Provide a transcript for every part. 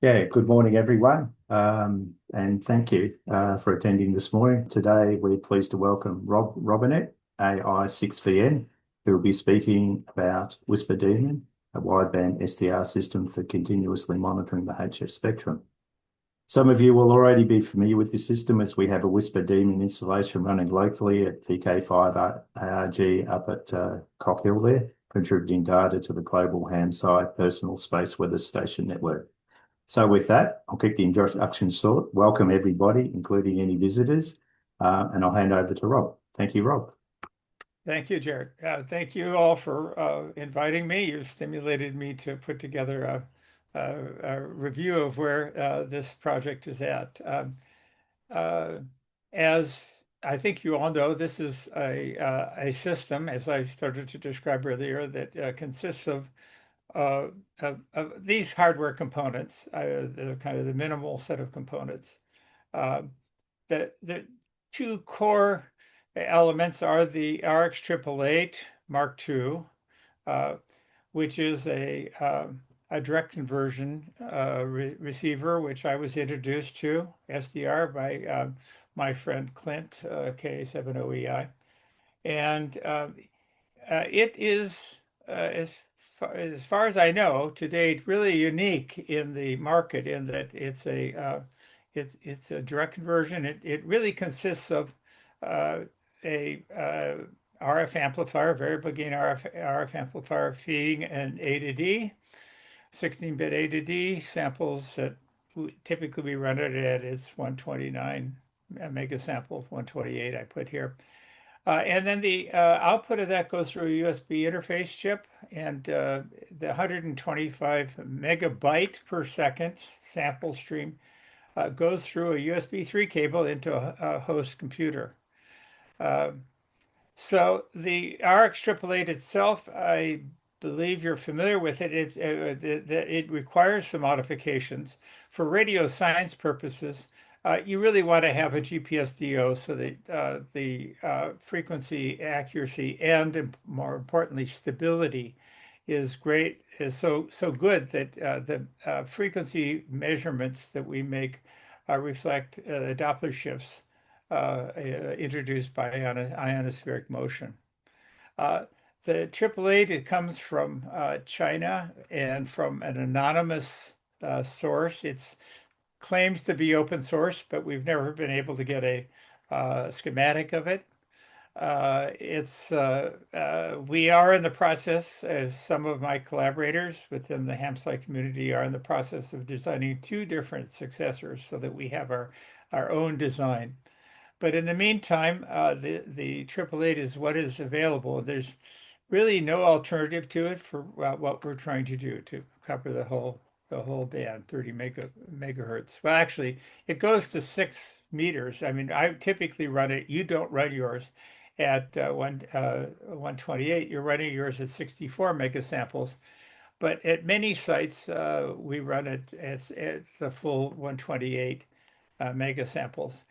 Yeah, good morning, everyone, and thank you for attending this morning. Today, we're pleased to welcome Rob Robinet, AI6VN, who will be speaking about WSPRDaemon, a wideband SDR system for continuously monitoring the HF spectrum. Some of you will already be familiar with this system as we have a WSPRDaemon installation running locally at VK5 ARG up at Cock Hill there, contributing data to the global ham site personal space weather station network. So with that, I'll keep the introduction short. Welcome everybody, including any visitors, and I'll hand over to Rob. Thank you, Rob. Thank you, Jared. Thank you all for inviting me. You stimulated me to put together a review of where this project is at. Uh, as I think you all know, this is a system, as I started to describe earlier, that consists uh, of these hardware components, the kind of the minimal set of components. Uh, the two core elements are the RX888 Mark II, uh, which is a direct conversion receiver, which I was introduced to, SDR, by my friend Clint, K70EI. And it is, as far as I know, to date, really unique in the market in that it's a direct conversion. It really consists of uh, a RF amplifier, variable gain RF amplifier feeding an A to D, 16-bit A to D samples that typically we run it at its 129 mega sample, 128 I put here. And then the output of that goes through a USB interface chip, and the 125 megabyte per second sample stream goes through a USB 3 cable into a host computer. Uh, so the RX888 itself, I believe you're familiar with it. It requires some modifications. For radio science purposes, you really want to have a GPS DO so that the frequency accuracy and more importantly stability is great, is so good that the frequency measurements that we make reflect Doppler shifts introduced by ionospheric motion. Uh, the 888, it comes from China and from an anonymous source. It claims to be open source, but we've never been able to get a schematic of it. We are in the process, as some of my collaborators within the Hamsite community are in the process of designing two different successors so that we have our own design. But in the meantime, the 888 is what is available. There's really no alternative to it for what we're trying to do to cover the whole band, 30 megahertz. Well, actually, it goes to 6 meters. I mean, I typically run it. You don't run yours at 128. You're running yours at 64 megasamples. But at many sites, we run it at the full 128 megasamples.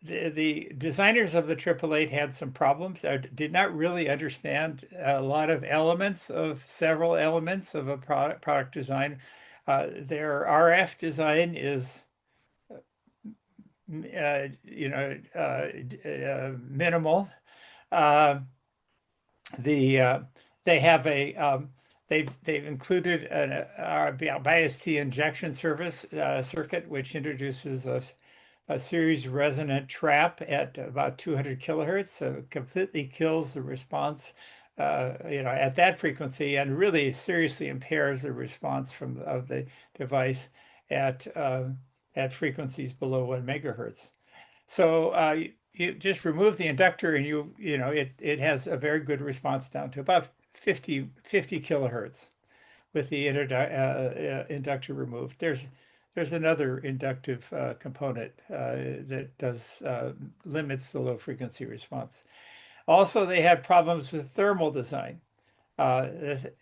The designers of the 888 had some problems. I did not really understand a lot of elements of several elements of a product design. Their RF design is, minimal. Uh, the they have a they've included a bias T injection service circuit, which introduces a series resonant trap at about 200 kilohertz, so it completely kills the response, at that frequency, and really seriously impairs the response of the device at frequencies below 1 megahertz. So you just remove the inductor, and it has a very good response down to about 50 kilohertz with the inductor removed. There's another inductive component that does limits the low frequency response. Also, they had problems with thermal design. Uh,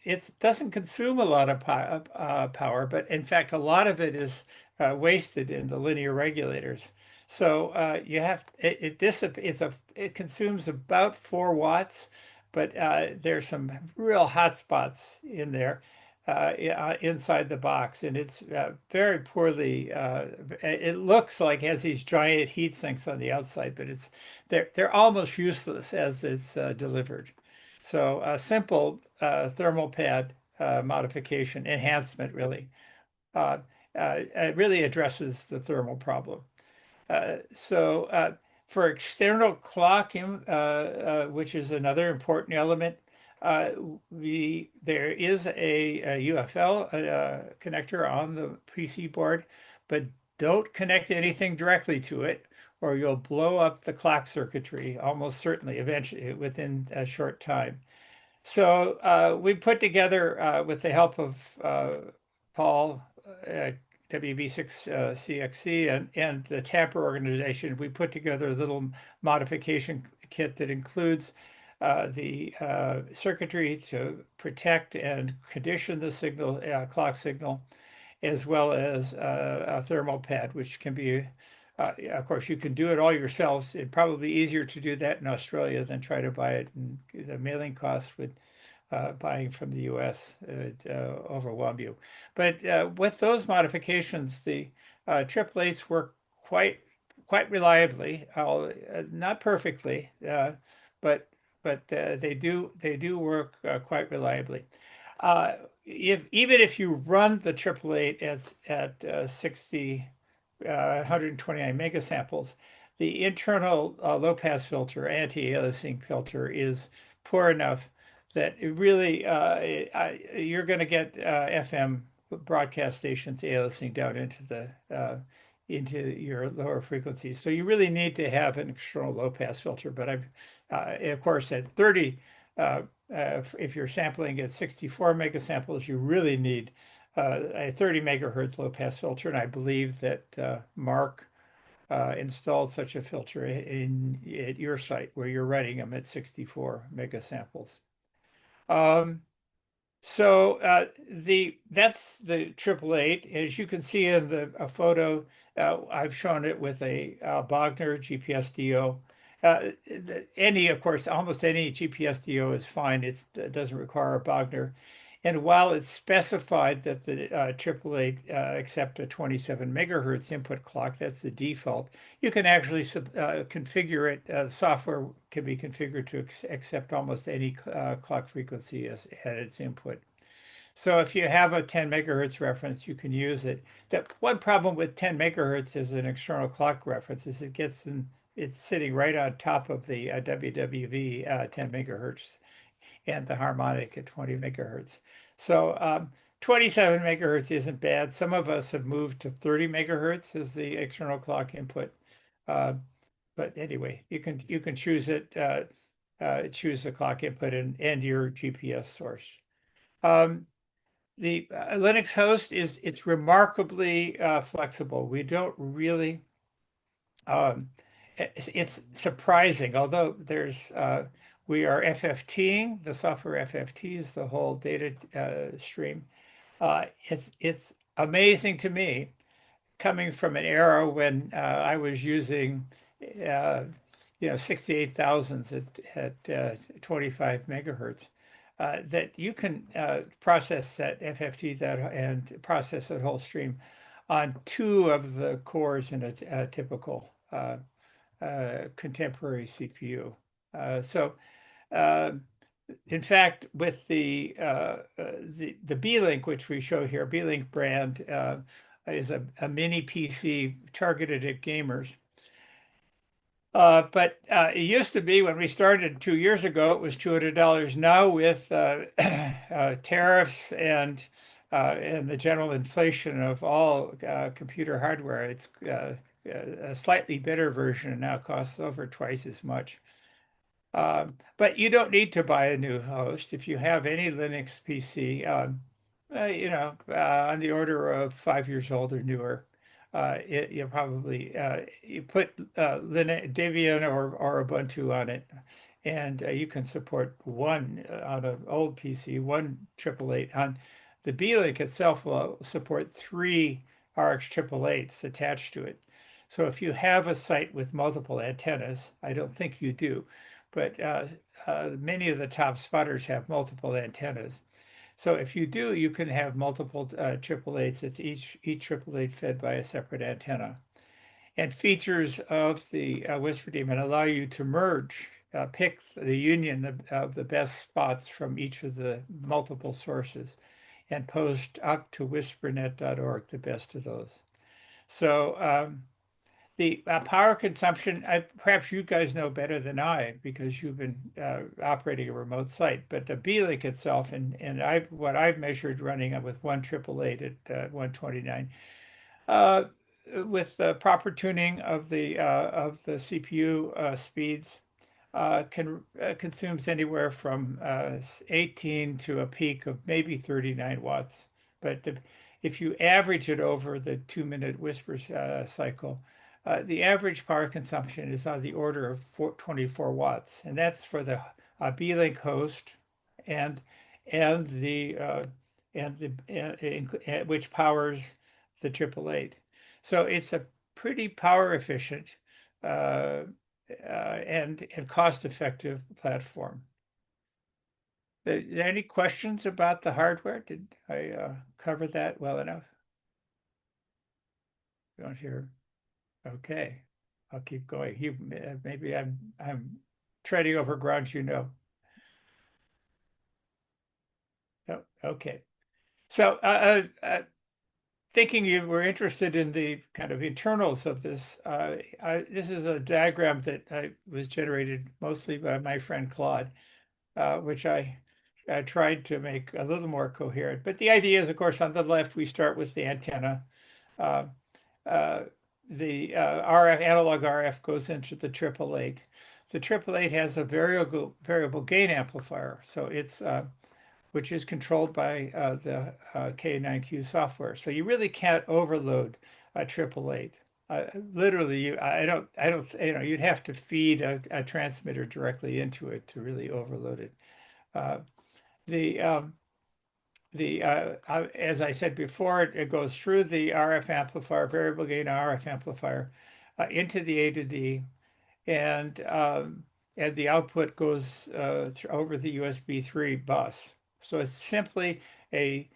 it doesn't consume a lot of power, but in fact, a lot of it is wasted in the linear regulators. So you have it consumes about 4 watts, but there's some real hot spots in there. inside the box, and it's very poorly. It looks like it has these giant heat sinks on the outside, but they're almost useless as it's delivered. So a simple thermal pad modification enhancement uh, really addresses the thermal problem. So for external clocking, which is another important element, uh, there is a UFL connector on the PC board, but don't connect anything directly to it, or you'll blow up the clock circuitry almost certainly eventually within a short time. So we put together, with the help of Paul, WB6CXC, and the Tapper organization, we put together a little modification kit that includes the circuitry to protect and condition the signal, clock signal, as well as a thermal pad, which can be, of course, you can do it all yourselves. It'd probably be easier to do that in Australia than try to buy it, and the mailing costs would buying from the US overwhelm you. But with those modifications, the AAAs work quite reliably, not perfectly, but they do work quite reliably. If even if you run the 888 at 60 129 megasamples, the internal low pass filter, anti-aliasing filter, is poor enough that it really you're going to get FM broadcast stations aliasing down into your lower frequencies. So you really need to have an external low pass filter. But of course, at 30, if you're sampling at 64 megasamples, you really need a 30 megahertz low pass filter. And I believe that Mark installed such a filter at your site where you're running them at 64 megasamples. Um, so that's the 888. As you can see in the photo, I've shown it with a Bogner GPSDO. Of course, almost any GPSDO is fine. It doesn't require a Bogner. And while it's specified that the 888 accept a 27 megahertz input clock, that's the default, you can actually configure it. Software can be configured to accept almost any clock frequency as at its input. So if you have a 10 megahertz reference, you can use it. That one problem with 10 megahertz as an external clock reference is it's sitting right on top of the WWV 10 megahertz and the harmonic at 20 megahertz. So 27 megahertz isn't bad. Some of us have moved to 30 megahertz as the external clock input. Uh, but anyway, you can choose it, choose the clock input and your GPS source. Um, the Linux host it's remarkably flexible. We don't really it's surprising, although we are FFTing, the software FFTs the whole data stream. It's amazing to me, coming from an era when I was using uh, 68,000s at 25 megahertz, that you can process that FFT and process that whole stream on two of the cores in a typical contemporary CPU. So, uh, in fact, with the B-Link, which we show here, B-Link brand is a mini PC targeted at gamers. But it used to be, when we started 2 years ago, it was $200. Now with tariffs and the general inflation of all computer hardware, it's a slightly better version now costs over twice as much. But you don't need to buy a new host if you have any Linux PC, on the order of 5 years old or newer. You probably you put Linux, Debian or Ubuntu on it, and you can support one on an old PC, one 888. On the B-Link itself will support three RX 888s attached to it. So if you have a site with multiple antennas, I don't think you do, but many of the top spotters have multiple antennas. So if you do, you can have multiple triple eights. It's each triple eight fed by a separate antenna. And features of the WSPRDaemon allow you to merge, pick the union of the best spots from each of the multiple sources and post up to whispernet.org the best of those. So the power consumption, perhaps you guys know better than I because you've been operating a remote site, but the B-Link itself and what I've measured running it with one 888 at 129, uh, with the proper tuning of the CPU speeds, consumes anywhere from 18 to a peak of maybe 39 watts. But if you average it over the 2-minute whisper cycle, the average power consumption is on the order of 24 watts, and that's for the B-Link host and and the which powers the 888. So it's a pretty power efficient uh, and cost-effective platform. Are there any questions about the hardware? Did I cover that well enough? Don't hear. Okay, I'll keep going. You maybe I'm treading over ground you know. Oh, okay. So thinking you were interested in the kind of internals of this, this is a diagram that was generated mostly by my friend Claude, which I tried to make a little more coherent. But the idea is, of course, on the left, we start with the antenna. Uh, uh, the RF analog RF goes into the 888. The 888 has a variable gain amplifier, so it's which is controlled by the K9Q software. So you really can't overload a 888. Literally, I don't, you'd have to feed a transmitter directly into it to really overload it. Uh, the as I said before, it goes through the RF amplifier, variable gain RF amplifier, into the A to D, and the output goes over the USB 3 bus. So it's simply a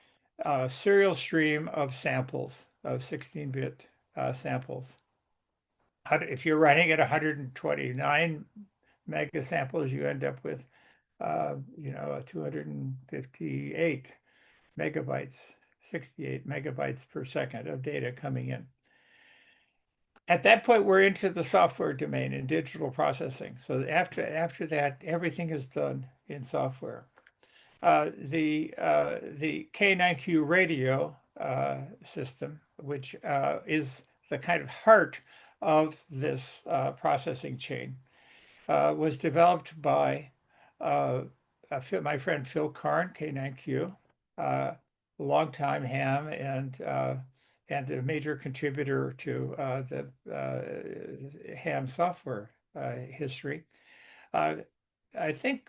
serial stream of samples, of 16-bit samples. If you're running at 129 mega samples, you end up with 258 megabytes, 68 megabytes per second of data coming in. At that point, we're into the software domain in digital processing. So after that, everything is done in software. The K9Q radio system, which is the kind of heart of this processing chain, was developed by my friend Phil Karn, K9Q, longtime ham and a major contributor to the ham software history. Uh, I think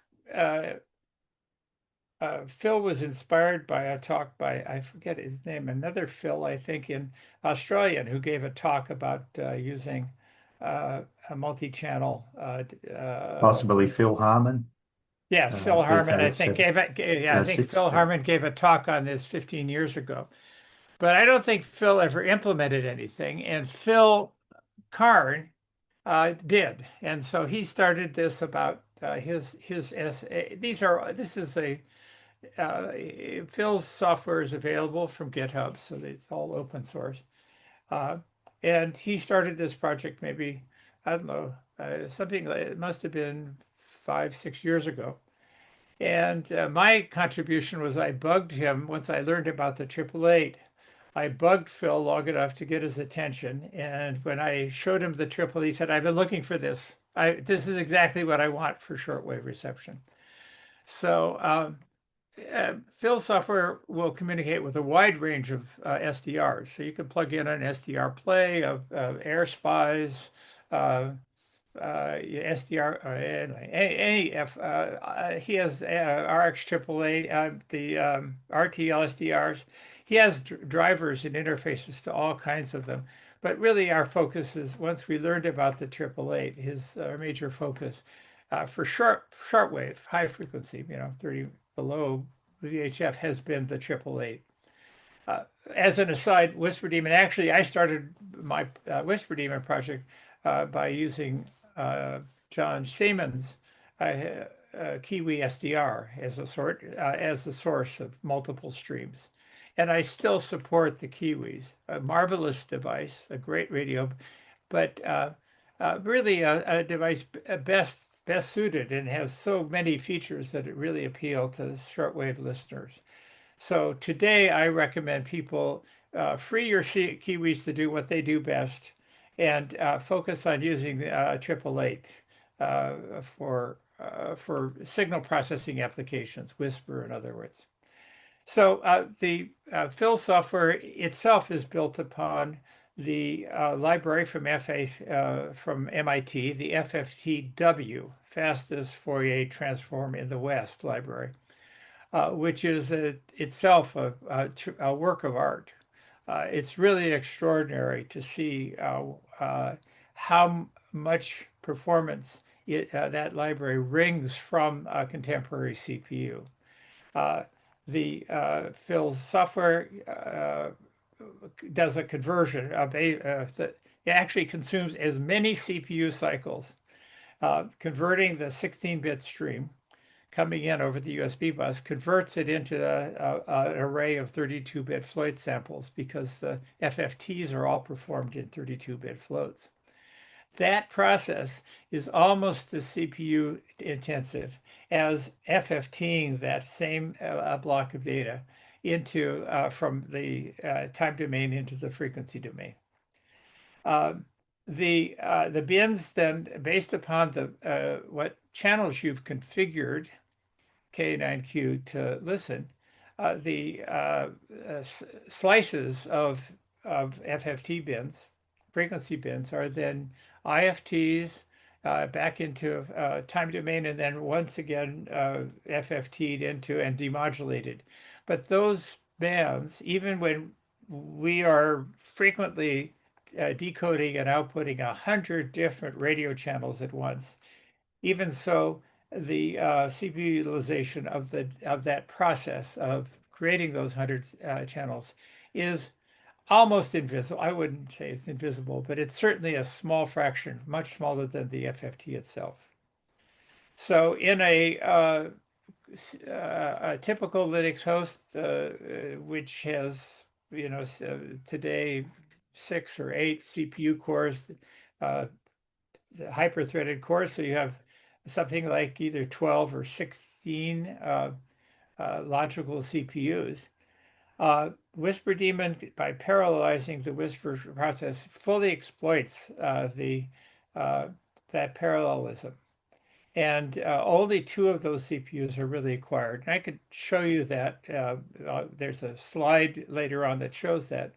Phil was inspired by a talk by, I forget his name, another Phil, I think, in Australian, who gave a talk about using a multi-channel. Possibly Phil Harmon, Yes, Phil Harmon, I think VK7, yeah, I think six. Phil Yeah. Harmon gave a talk on this 15 years ago. But I don't think Phil ever implemented anything, and Phil Karn did, and so he started this about his essay. This is a Phil's software is available from GitHub, so it's all open source. Uh, and he started this project maybe I don't know something like it must have been 5, 6 years ago. And my contribution was I bugged him once I learned about the 888. I bugged Phil long enough to get his attention. And when I showed him the triple, he said, I've been looking for this. This is exactly what I want for shortwave reception. So Phil software will communicate with a wide range of SDRs. So you can plug in an SDR play of AirSpies, SDR, anyway, he has RX888, the RTL SDRs. He has drivers and interfaces to all kinds of them. But really, our focus is once we learned about the 888, his major focus for shortwave, high frequency, 30 below VHF has been the 888. As an aside, WSPRDaemon, actually, I started my WSPRDaemon project by using John Seaman's Kiwi SDR as as a source of multiple streams. And I still support the Kiwis, a marvelous device, a great radio, but really a device best suited and has so many features that it really appeal to shortwave listeners. So today I recommend people free your Kiwis to do what they do best and focus on using the 888 for signal processing applications, Whisper in other words. So the Phil software itself is built upon the library from from MIT, the FFTW, Fastest Fourier Transform in the West library, which is itself a work of art. It's really extraordinary to see how much performance that library wrings from a contemporary CPU. Uh, the Phil's software does a conversion of that it actually consumes as many CPU cycles, converting the 16-bit stream coming in over the USB bus, converts it into an array of 32-bit float samples because the FFTs are all performed in 32-bit floats. That process is almost as CPU intensive as FFTing that same block of data into from the time domain into the frequency domain. The bins then, based upon the what channels you've configured K9Q to listen, the slices of FFT bins, frequency bins, are then IFTs back into time domain and then once again FFT'd into and demodulated. But those bands, even when we are frequently decoding and outputting 100 different radio channels at once, even so, the CPU utilization of that process of creating those 100 channels is almost invisible. I wouldn't say it's invisible, but it's certainly a small fraction, much smaller than the FFT itself. So in a typical Linux host, which has, today 6 or 8 CPU cores, hyper-threaded cores, so you have something like either 12 or 16 logical CPUs. WSPRDaemon, by parallelizing the Whisper process, fully exploits that parallelism. And only 2 of those CPUs are really acquired. And I could show you that. There's a slide later on that shows that,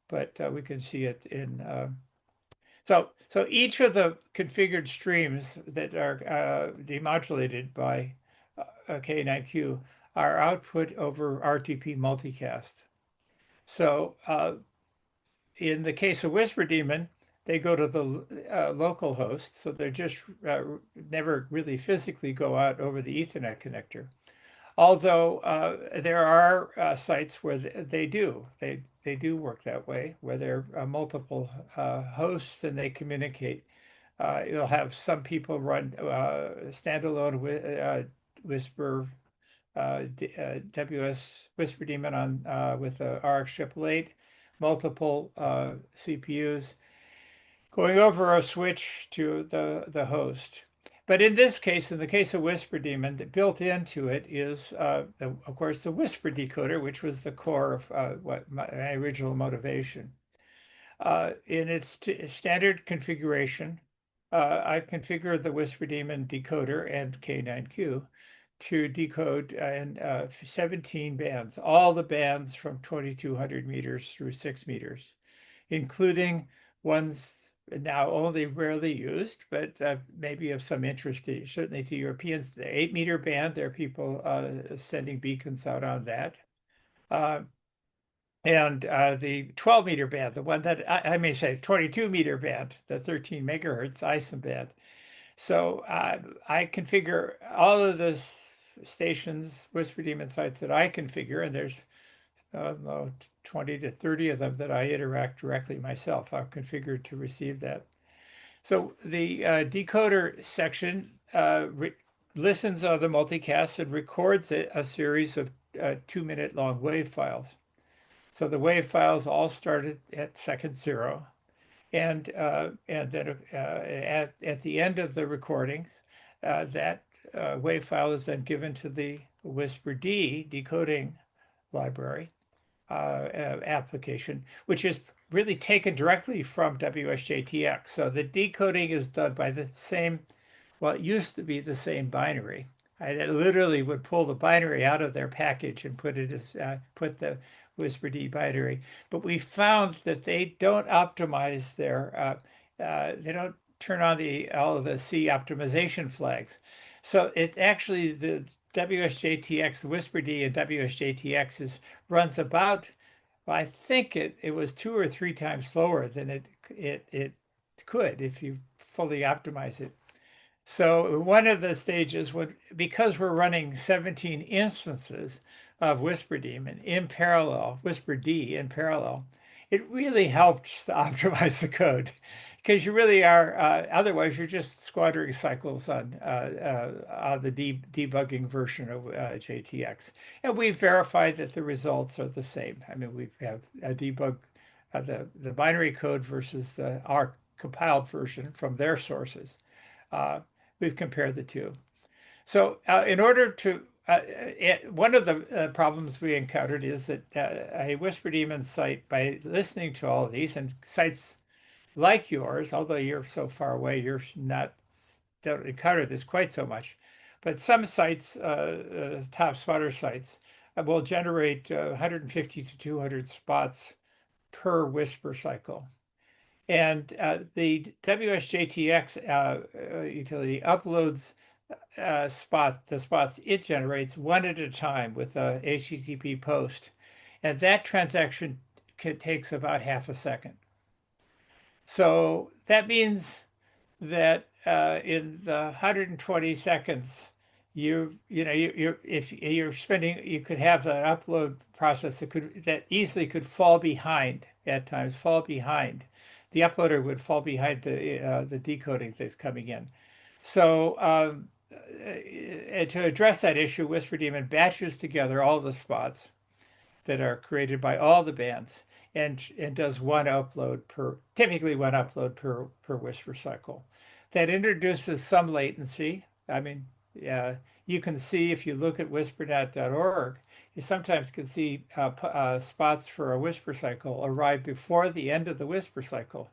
but we can see it in. So each of the configured streams that are demodulated by K9Q are output over RTP multicast. So in the case of WSPRDaemon, they go to the local host, so they just never really physically go out over the Ethernet connector. Although there are sites where they do work that way, where there are multiple hosts and they communicate. You'll have some people run standalone Whisper WSPRDaemon on with the RX888, multiple CPUs going over a switch to the host. But in this case, in the case of WSPRDaemon, built into it is, of course, the Whisper decoder, which was the core of what my original motivation. In its standard configuration, I configured the WSPRDaemon decoder and K9Q to decode in 17 bands, all the bands from 2,200 meters through 6 meters, including ones now only rarely used, but maybe of some interest, certainly to Europeans. The 8-meter band, there are people sending beacons out on that. And the 12-meter band, the one that I may say 22-meter band, the 13 megahertz ISM band. So I configure all of this stations, WSPRDaemon sites that I configure, and there's about 20 to 30 of them that I interact directly myself. I've configured to receive that. So the decoder section listens on the multicast and records a series of 2-minute long wave files. So the wave files all started at second zero, and then at the end of the recordings, that wave file is then given to the WSPR-D decoding library application, which is really taken directly from WSJTX. So the decoding is done by the same, well, it used to be the same binary. I literally would pull the binary out of their package and put it as put the WSPR-D binary. But we found that they don't optimize they don't turn on all of the C optimization flags. So it's actually the WSJTX, the WSPR-D and WSJTX runs about, well, I think it was 2 or 3 times slower than it could if you fully optimize it. So one of the stages would, because we're running 17 instances of WSPRDaemon in parallel, WSPR-D in parallel, it really helped to optimize the code because you really are, otherwise you're just squandering cycles on the debugging version of JTX. And we've verified that the results are the same. I mean, we have a debug the binary code versus our compiled version from their sources. We've compared the two. So in order to, one of the problems we encountered is that a WSPR-Daemon site, by listening to all of these, and sites like yours, although you're so far away, you're not, don't encounter this quite so much, but some sites, top spotter sites, will generate 150 to 200 spots per whisper cycle. And the WSJTX utility uploads the spots it generates one at a time with a HTTP post. And that transaction takes about half a second. So that means that in the 120 seconds, if you're spending, you could have an upload process that easily could fall behind at times, fall behind. The uploader would fall behind the decoding that's coming in. So to address that issue, WSPR-Daemon batches together all the spots that are created by all the bands and does typically one upload per whisper cycle. That introduces some latency. I mean, you can see if you look at whispernet.org, you sometimes can see spots for a whisper cycle arrive before the end of the whisper cycle.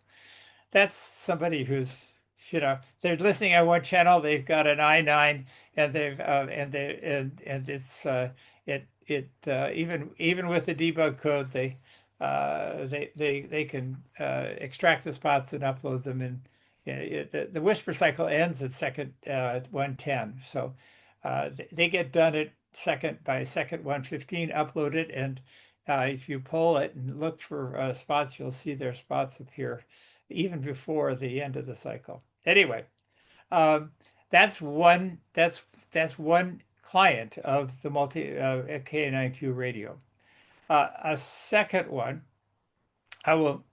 That's somebody who's, they're listening on one channel, they've got an i9, and it's even with the debug code, they can extract the spots and upload them in. The whisper cycle ends at second 110, so they get done at second 115, upload it, and if you pull it and look for spots, you'll see their spots appear even before the end of the cycle. Anyway, that's one client of the K9Q radio. A second one,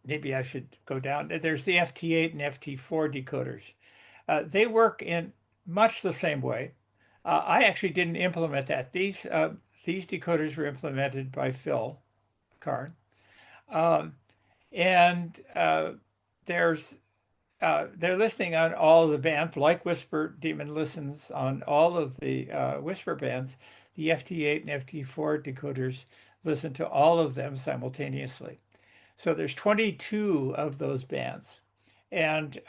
maybe I should go down. There's the FT8 and FT4 decoders. They work in much the same way. I actually didn't implement that. These decoders were implemented by Phil Karn. And they're listening on all of the bands, like WSPR-Daemon listens on all of the Whisper bands. The FT8 and FT4 decoders listen to all of them simultaneously. So there's 22 of those bands, and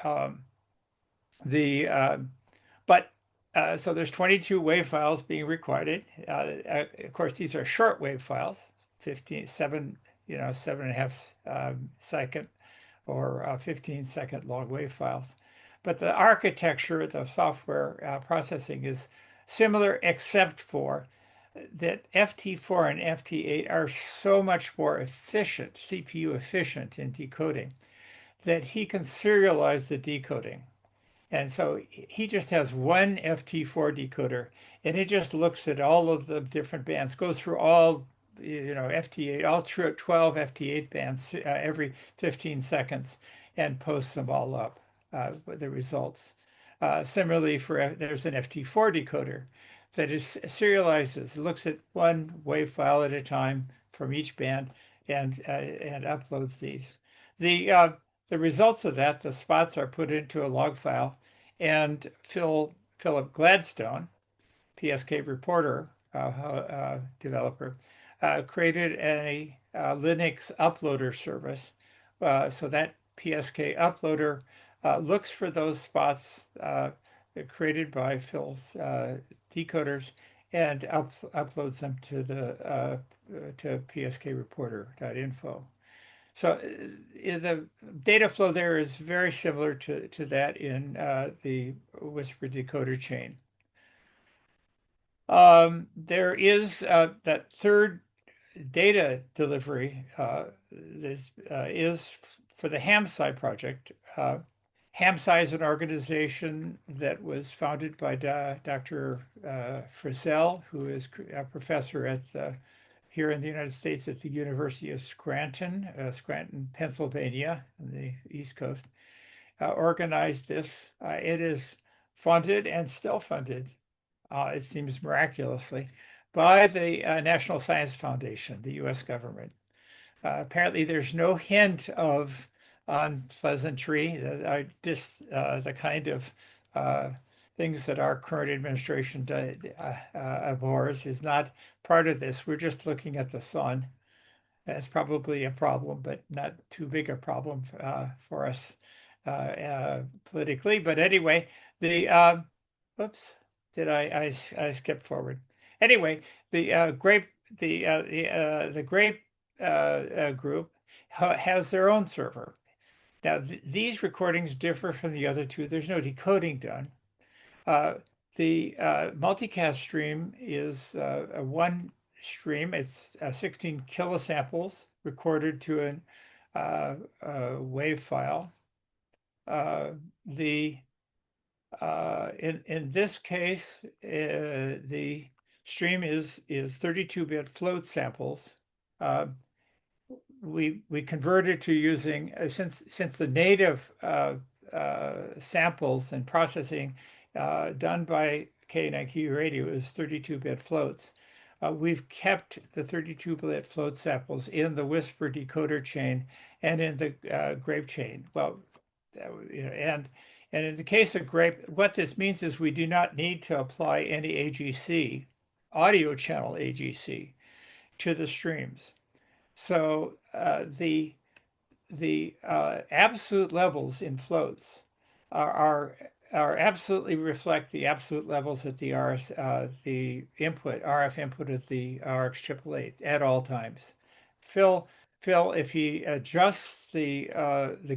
so there's 22 wave files being recorded. Of course, these are short wave files, 7.5 second or 15-second long wave files. But the architecture, the software processing is similar, except for that FT4 and FT8 are so much more efficient, CPU efficient in decoding, that he can serialize the decoding. And so he just has one FT4 decoder, and it just looks at all of the different bands, goes through all, FT8, all 12 FT8 bands every 15 seconds, and posts them all up with the results. Similarly, there's an FT4 decoder that is serializes, looks at one wave file at a time from each band, and uploads these. The uh, the results of that, the spots are put into a log file, and Philip Gladstone, PSK reporter developer, created a Linux uploader service. So that PSK uploader looks for those spots created by Phil's decoders and uploads them to to pskreporter.info. So the data flow there is very similar to that in the Whisper decoder chain. There is that third data delivery is for the HamSci project. HamSci is an organization that was founded by Dr. Frizzell, who is a professor here in the United States at the University of Scranton, Pennsylvania, on the East Coast. Organized this. It is funded and still funded, it seems miraculously, by the National Science Foundation, the US government. Apparently, there's no hint of unpleasantry, the kind of uh, things that our current administration abhors is not part of this. We're just looking at the sun. That's probably a problem, but not too big a problem for us politically. But anyway, the whoops, I skipped forward? Anyway, the grape group has their own server. Now, these recordings differ from the other two. There's no decoding done. Uh, the multicast stream is a one stream. It's 16 kilosamples recorded to a wave file. The in this case, the stream is 32-bit float samples. Uh, we converted to using since the native samples and processing done by K&IQ radio is 32-bit floats. We've kept the 32-bit float samples in the Whisper decoder chain and in the grape chain. Well, and in the case of grape, what this means is we do not need to apply any AGC, audio channel AGC, to the streams. So the absolute levels in floats are absolutely reflect the absolute levels at the RF input of the RX888 at all times. Phil, if he adjusts the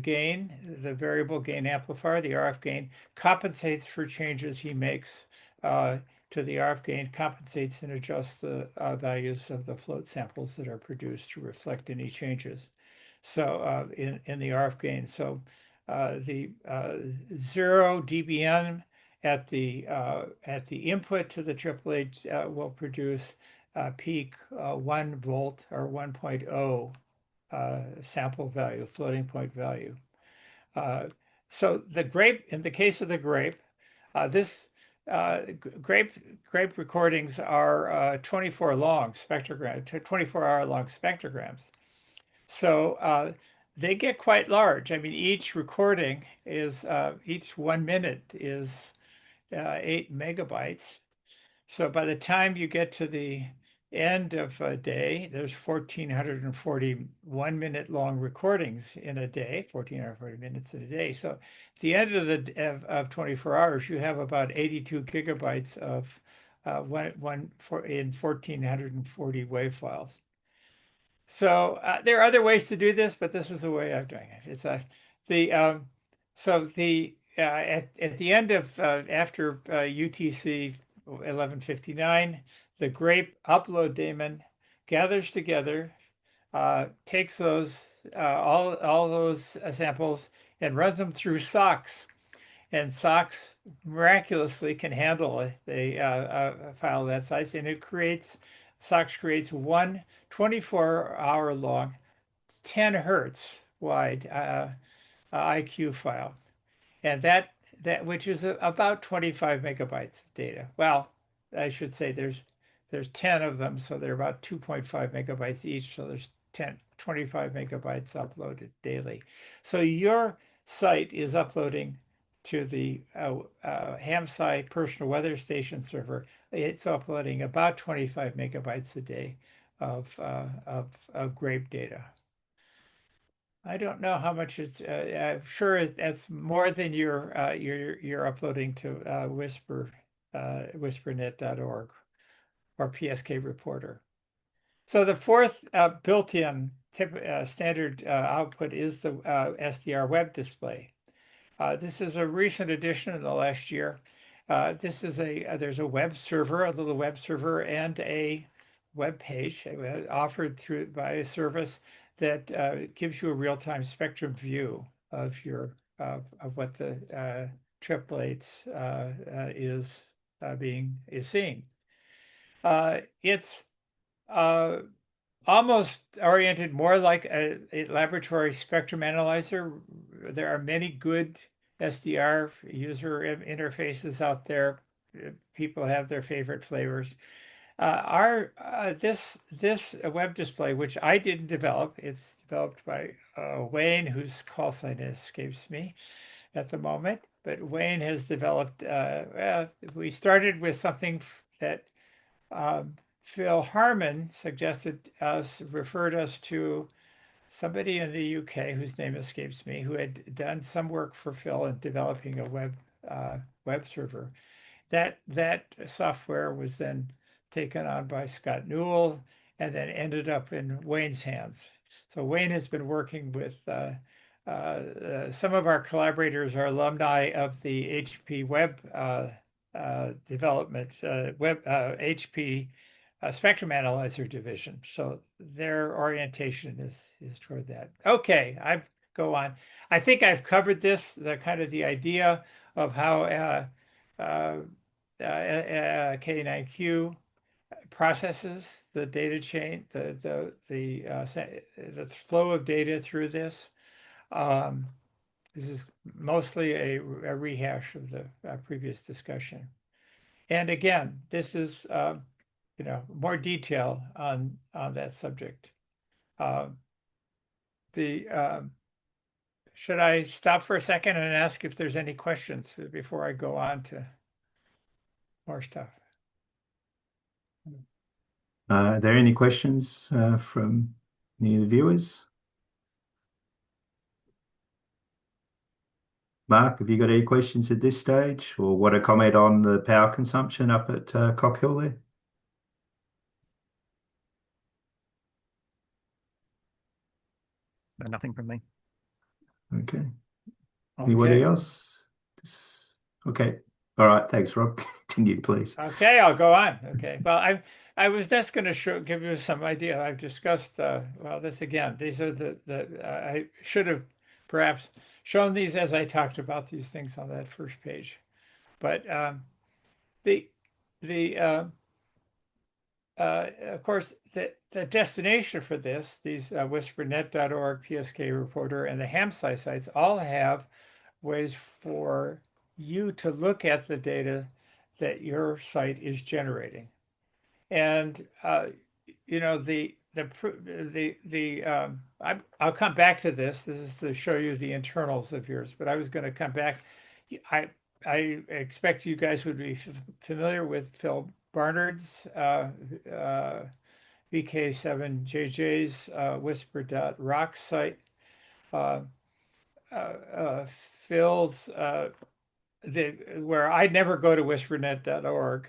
gain, the variable gain amplifier, the RF gain, compensates for changes he makes to the RF gain, compensates and adjusts the values of the float samples that are produced to reflect any changes. So in the RF gain, so the 0 dBm at the input to the AAA will produce peak 1 volt or 1.0 sample value, floating point value. So the grape, in the case of the grape, this grape recordings are 24 long spectrogram, 24-hour long spectrograms. So they get quite large. I mean, each recording is each 1 minute is 8 megabytes. So by the time you get to the end of a day, there's 1,440 1 minute long recordings in a day, 1,440 minutes in a day. So at the end of of 24 hours, you have about 82 gigabytes of in 1,440 wave files. So there are other ways to do this, but this is the way I'm doing it. It's the so the at the end of after UTC 1159, the grape upload daemon gathers together, takes those all those samples and runs them through socks. and SOX miraculously can handle a file that size, and SOX creates one 24-hour long, 10 hertz wide IQ file, and that which is about 25 megabytes of data. Well, I should say there's 10 of them, so they're about 2.5 megabytes each. So there's 25 megabytes uploaded daily. So your site is uploading to the Hamsci personal weather station server. It's uploading about 25 megabytes a day of grape data. I don't know how much it's. I'm sure that's more than you're uploading to whispernet.org or PSK Reporter. So the fourth built-in standard output is the SDR web display. This is a recent addition in the last year. This is there's a web server, a little web server, and a web page offered through by a service that gives you a real-time spectrum view of of what the triplates is seeing. It's uh, almost oriented more like a laboratory spectrum analyzer. There are many good SDR user interfaces out there. People have their favorite flavors. Our this web display, which I didn't develop, it's developed by Wayne, whose call sign escapes me at the moment. But Wayne has developed. We started with something that Phil Harmon referred us to somebody in the UK whose name escapes me, who had done some work for Phil in developing a web server. That software was then taken on by Scott Newell and then ended up in Wayne's hands. So Wayne has been working with some of our collaborators are alumni of the HP web development, HP spectrum analyzer division. So their orientation is toward that. Okay, I go on. I think I've covered this, the kind of the idea of how K9Q processes the data chain, the flow of data through this. This is mostly a rehash of the previous discussion. And again, this is more detail on that subject. The Should I stop for a second and ask if there's any questions before I go on to more stuff? Are there any questions from any of the viewers? Mark, have you got any questions at this stage, or want to comment on the power consumption up at Cock Hill there? No, nothing from me. Okay. Anybody else? Okay. All right. Thanks, Rob. Continue, please. Okay, I'll go on. Okay. Well, I was just going to give you some idea. I've discussed well, this again. These are I should have perhaps shown these as I talked about these things on that first page, but the of course the destination for these whispernet.org, PSK Reporter, and the Hamsci sites all have ways for you to look at the data that your site is generating. And I'll come back to this. This is to show you the internals of yours, but I was going to come back. I expect you guys would be familiar with Phil Barnard's VK7JJ's whisper.rock site. Phil's where I never go to whispernet.org.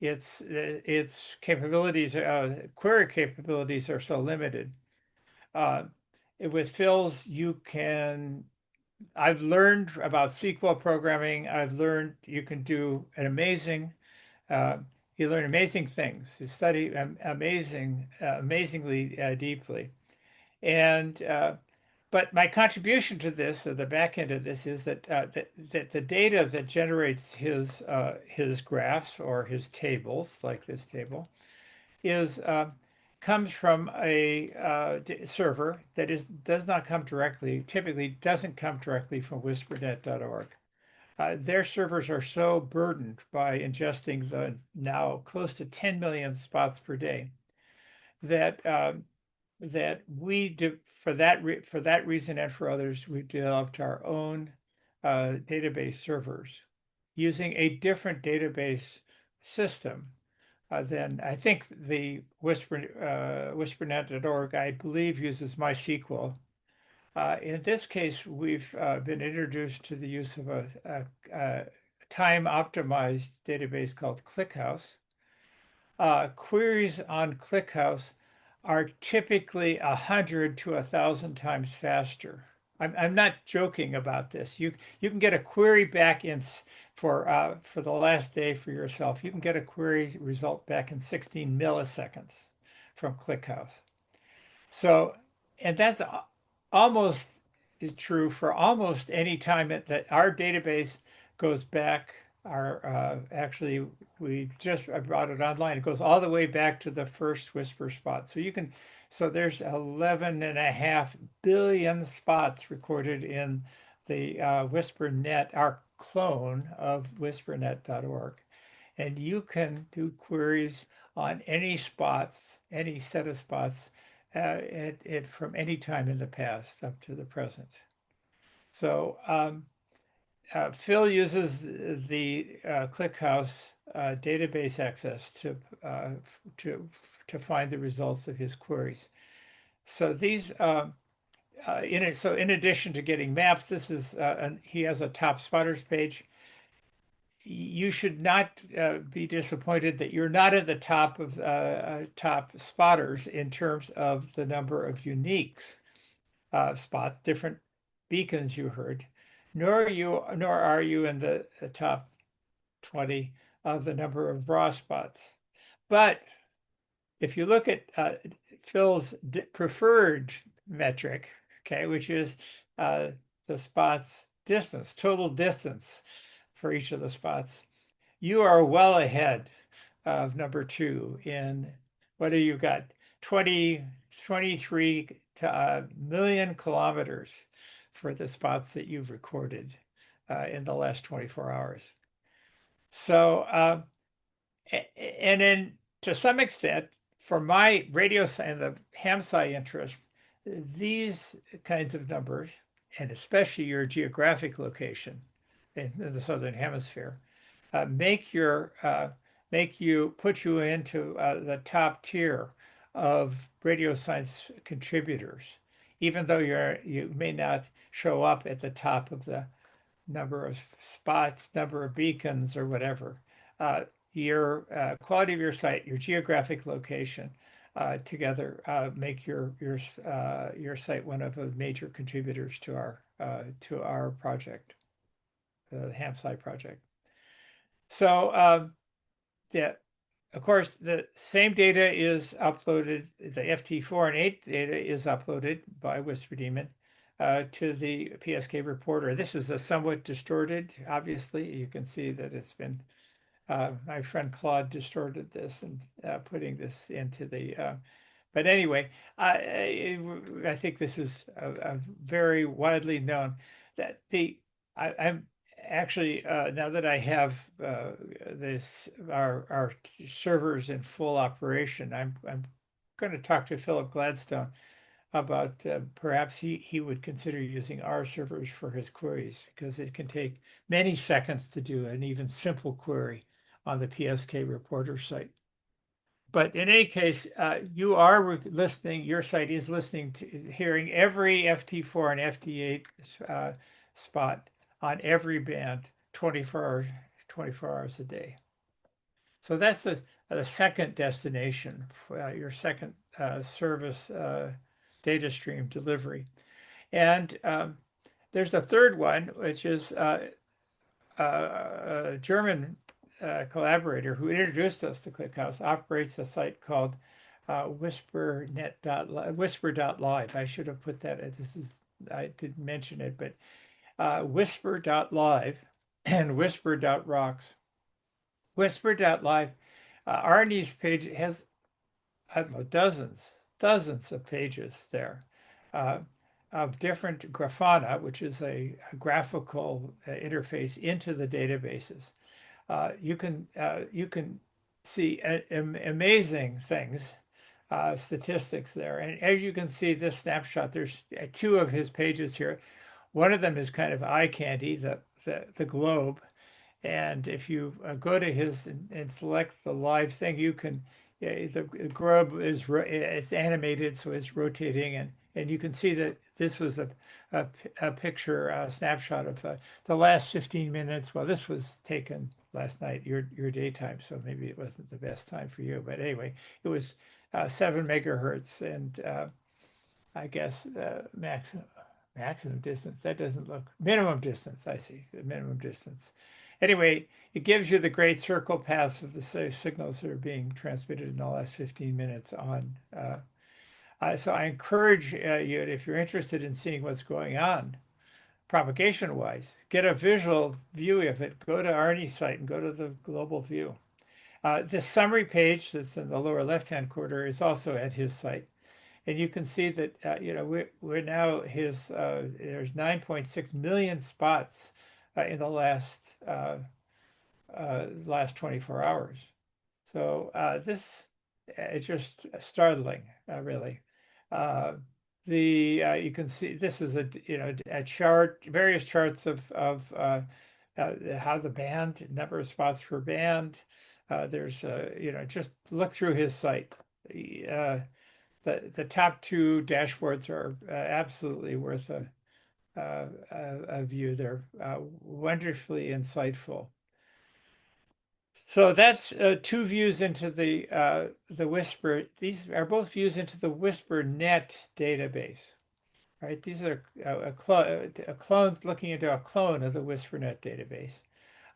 Its capabilities, query capabilities are so limited. With Phil's, I've learned about SQL programming. I've learned you can do an amazing, you learn amazing things. You study amazingly deeply. And But my contribution to this, or the back end of this, is that the data that generates his graphs or his tables, like this table, is comes from a server that does not come directly, typically doesn't come directly from WSPRDaemon.org. Their servers are so burdened by ingesting the now close to 10 million spots per day that that we do for that reason and for others, we developed our own database servers using a different database system than I think the WhisperNet.org, I believe, uses MySQL. In this case, we've been introduced to the use of a time-optimized database called ClickHouse. Queries on ClickHouse are typically 100 to 1,000 times faster. I'm not joking about this. You can get a query back in for the last day for yourself. You can get a query result back in 16 milliseconds from ClickHouse. So, and that's almost is true for almost any time that our database goes back. Our actually, we just I brought it online. It goes all the way back to the first whisper spot. So you can, so there's 11.5 billion spots recorded in the WhisperNet, our clone of WhisperNet.org, and you can do queries on any spots, any set of spots, from any time in the past up to the present. So Phil uses the ClickHouse database access to to find the results of his queries. So these in addition to getting maps, this is he has a top spotters page. You should not be disappointed that you're not at the top of top spotters in terms of the number of uniques spots, different beacons you heard, nor are you in the top 20 of the number of raw spots. But if you look at Phil's preferred metric, okay, which is the spots distance, total distance for each of the spots, you are well ahead of number two in what do you got? 23 million kilometers for the spots that you've recorded in the last 24 hours. So, and then to some extent, for my radio and the ham sci interest, these kinds of numbers, and especially your geographic location in the southern hemisphere, make you put you into the top tier of radio science contributors, even though you may not show up at the top of the number of spots, number of beacons, or whatever. Your quality of your site, your geographic location, together make your site one of the major contributors to our project, the ham sci project. So yeah, of course, the same data is uploaded, the FT4 and 8 data is uploaded by WhisperDaemon to the PSK reporter. This is a somewhat distorted, obviously. You can see that it's been, my friend Claude distorted this and putting this into the, but anyway, I think this is a very widely known that I'm actually now that I have our servers in full operation, I'm going to talk to Philip Gladstone about perhaps he would consider using our servers for his queries because it can take many seconds to do an even simple query on the PSK reporter site. But in any case, you are listening, your site is listening to hearing every FT4 and FT8 spot on every band 24 hours a day. So that's the second destination, your second service data stream delivery. And there's a third one, which is a German collaborator who introduced us to ClickHouse, operates a site called whisper.live. I should have put that. This is I didn't mention it, but whisper.live and whisper.rocks. Whisper.live, Arnie's page has, I don't know, dozens of pages there uh, of different Grafana, which is a graphical interface into the databases. You can see amazing things, statistics there. And as you can see, this snapshot, there's two of his pages here. One of them is kind of eye candy, the globe. And if you go to his and select the live thing, you can, yeah, the grub is it's animated, so it's rotating, and you can see that this was a, a picture, a snapshot of the last 15 minutes. Well, this was taken last night, your daytime, so maybe it wasn't the best time for you. But anyway, it was 7 megahertz, and I guess maximum distance. That doesn't look minimum distance. I see the minimum distance. Anyway, it gives you the great circle paths of the signals that are being transmitted in the last 15 minutes on. So I encourage you, if you're interested in seeing what's going on propagation-wise, get a visual view of it. Go to Arnie's site and go to the global view. This summary page that's in the lower left-hand corner is also at his site. And you can see that we're now there's 9.6 million spots in the last 24 hours. So this it's just startling, really. Uh, the You can see this is a chart, various charts of how the band number of spots per band. There's just look through his site. Uh, the top two dashboards are absolutely worth a view. They're wonderfully insightful. So that's two views into the Whisper. These are both views into the WhisperNet database, right? These are a clone looking into a clone of the WhisperNet database.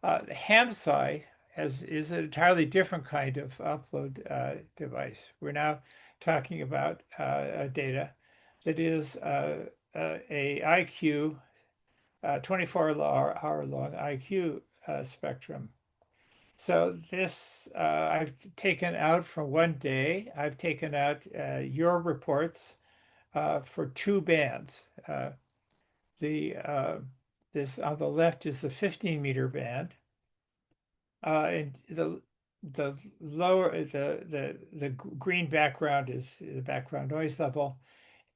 HAMSci is an entirely different kind of upload device. We're now talking about data that is a IQ, 24-hour long IQ spectrum. So this I've taken out from one day. I've taken out your reports for two bands. The This on the left is the 15-meter band, and the lower the green background is the background noise level,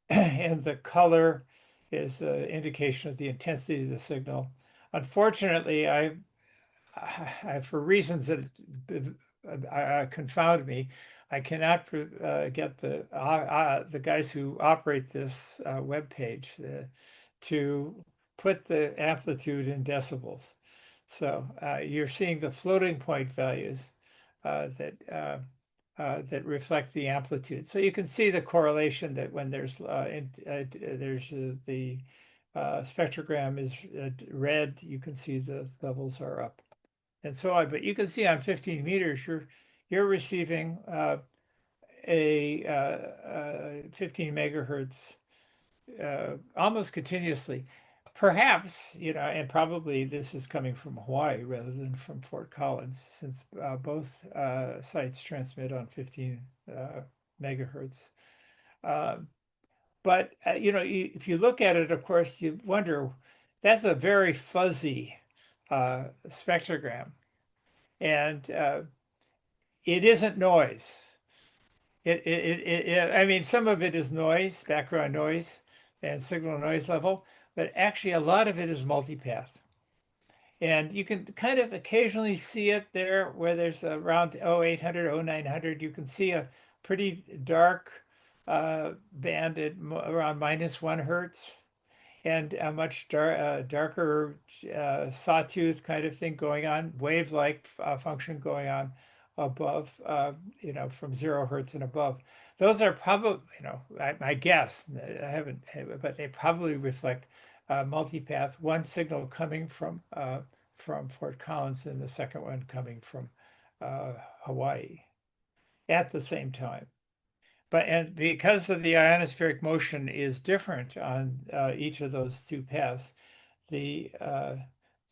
and the color is an indication of the intensity of the signal. Unfortunately, for reasons that confound me, I cannot get the guys who operate this web page to put the amplitude in decibels. So you're seeing the floating point values that reflect the amplitude. So you can see the correlation that when there's the spectrogram is red, you can see the levels are up, and so on. But you can see on 15 meters, you're receiving a 15 megahertz almost continuously. Perhaps, and probably this is coming from Hawaii rather than from Fort Collins, since both sites transmit on 15 megahertz. But if you look at it, of course, you wonder, that's a very fuzzy spectrogram, and it isn't noise. I mean, some of it is noise, background noise, and signal noise level, but actually a lot of it is multipath. And you can kind of occasionally see it there where there's around 0800, 0900. You can see a pretty dark band at around -1 hertz, and a much darker sawtooth kind of thing going on, wave-like function going on above, from 0 hertz and above. Those are probably, I guess, I haven't, but they probably reflect multipath, one signal coming from Fort Collins and the second one coming from Hawaii at the same time. and because of the ionospheric motion is different on each of those two paths, the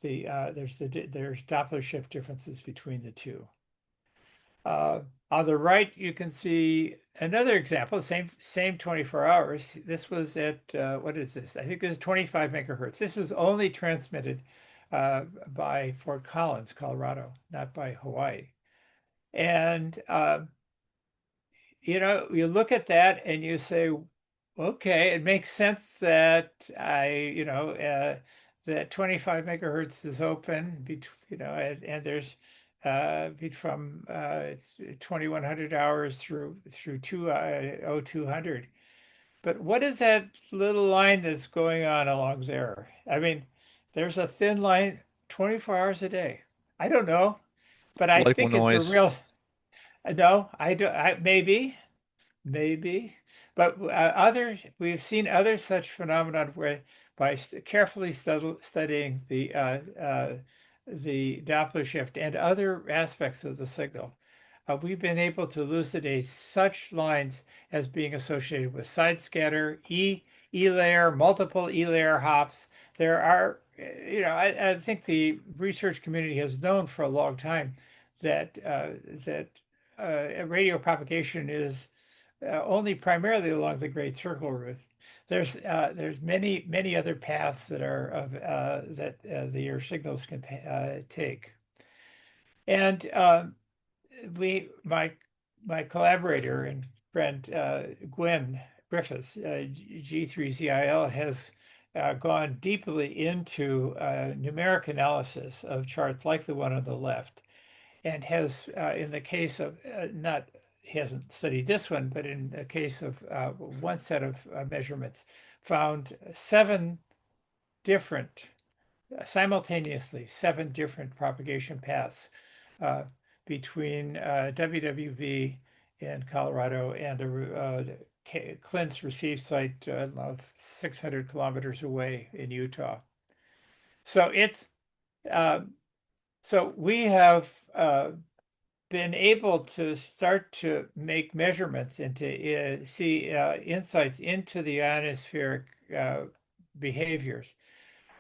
there's Doppler shift differences between the two. On the right, you can see another example, same 24 hours. This was at what is this? I think this is 25 megahertz. This is only transmitted by Fort Collins, Colorado, not by Hawaii. And you look at that and you say, okay, it makes sense that that 25 megahertz is open, and there's from 2100 hours through 0200. But what is that little line that's going on along there? I mean, there's a thin line 24 hours a day. I don't know, but I Local think it's a noise. real, no, I do, maybe. Maybe, but we've seen other such phenomenon where by carefully studying the Doppler shift and other aspects of the signal, we've been able to elucidate such lines as being associated with side scatter, E layer, multiple E layer hops. There are, I think the research community has known for a long time that radio propagation is only primarily along the Great Circle route. There's many other paths that are of your signals can take. And we my collaborator and friend Gwen Griffiths, G3ZIL, has gone deeply into numeric analysis of charts like the one on the left, and has, in the case of not he hasn't studied this one, but in the case of one set of measurements, found different, simultaneously, seven different propagation paths uh, between WWV in Colorado and Clint's receive site 600 kilometers away in Utah. So it's uh, so we have been able to start to make measurements and to see insights into the ionospheric uh, behaviors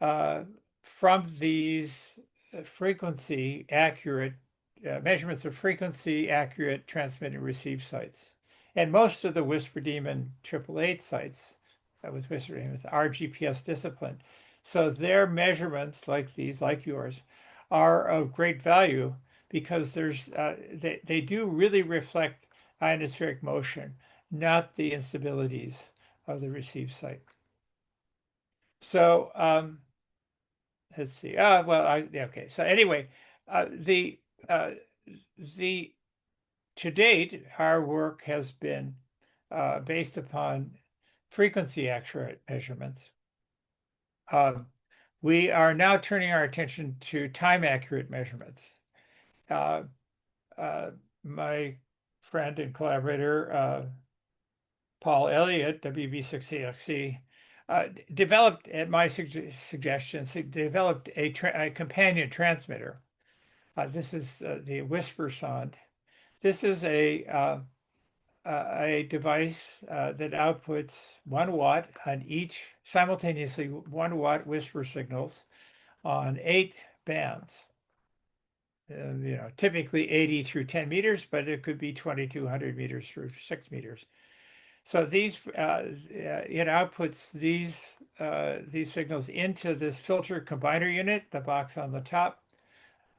uh, from these frequency accurate measurements of frequency accurate transmit and receive sites. And most of the WSPRDaemon 888 sites with WSPRDaemons are GPS disciplined. So their measurements, like these, like yours, are of great value because they do really reflect ionospheric motion, not the instabilities of the receive site. So let's see. Yeah, okay. So anyway, uh, the uh, the to date, our work has been based upon frequency accurate measurements. Um, we are now turning our attention to time accurate measurements. Uh, uh, my friend and collaborator, Paul Elliott, WB6CXC, developed, at my suggestion, developed a companion transmitter. This is the Whisper Sonde. This is a device that outputs 1 watt on each, simultaneously 1 watt whisper signals on 8 bands. Typically 80 through 10 meters, but it could be 2,200 meters through 6 meters. So it outputs these signals into this filter combiner unit, the box on the top,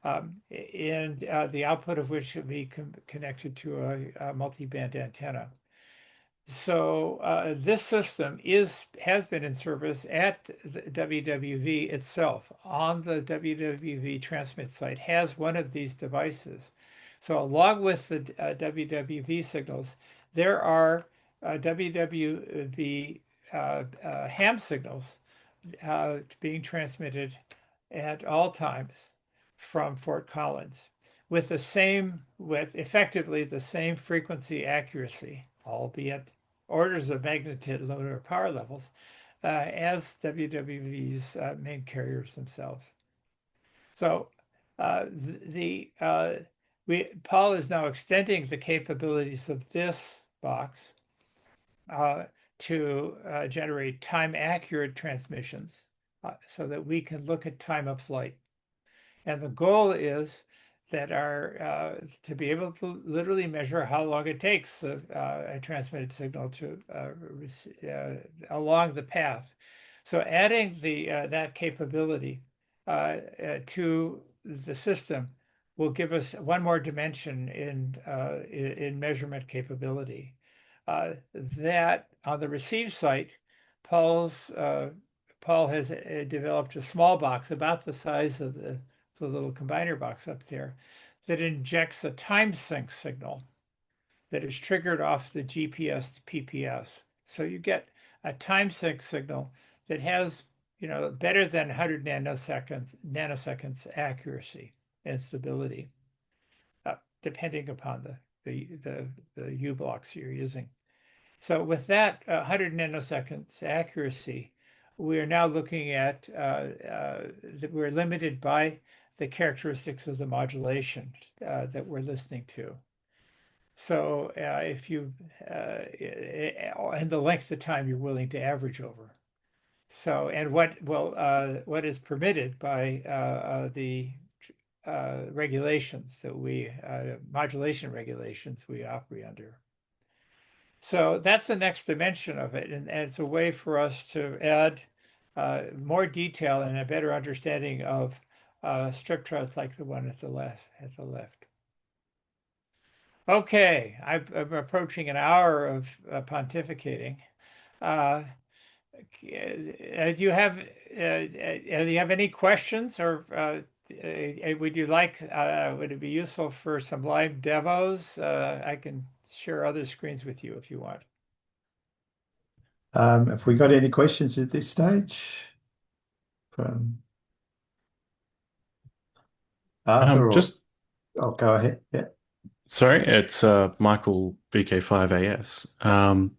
and the output of which should be connected to a multi-band antenna. So this system has been in service at the WWV itself. On the WWV transmit site has one of these devices. So along with the WWV signals, there are WWV ham signals being transmitted at all times from Fort Collins with effectively the same frequency accuracy, albeit orders of magnitude lower power levels, as WWV's main carriers themselves. So Paul is now extending the capabilities of this box to generate time accurate transmissions so that we can look at time of flight. And the goal is that to be able to literally measure how long it takes a transmitted signal to along the path. So adding that capability to the system will give us one more dimension in measurement capability. That on the receive site, Paul's Paul has developed a small box about the size of the little combiner box up there that injects a time sync signal that is triggered off the GPS to PPS. So you get a time sync signal that has, better than 100 nanoseconds accuracy and stability, depending upon the U blocks you're using. So with that 100 nanoseconds accuracy, we are now looking at that we're limited by the characteristics of the modulation that we're listening to. So if you and the length of time you're willing to average over. So and what is permitted by the regulations that we modulation regulations we operate under. So that's the next dimension of it, and it's a way for us to add more detail and a better understanding of strip charts like the one at the left. Okay, I'm approaching an hour of pontificating. Uh, do you have any questions, or would it be useful for some live demos? I can share other screens with you if you want. Have we got any questions at this stage from Arthur or Just oh, go ahead. Yeah. sorry, it's Michael VK5AS.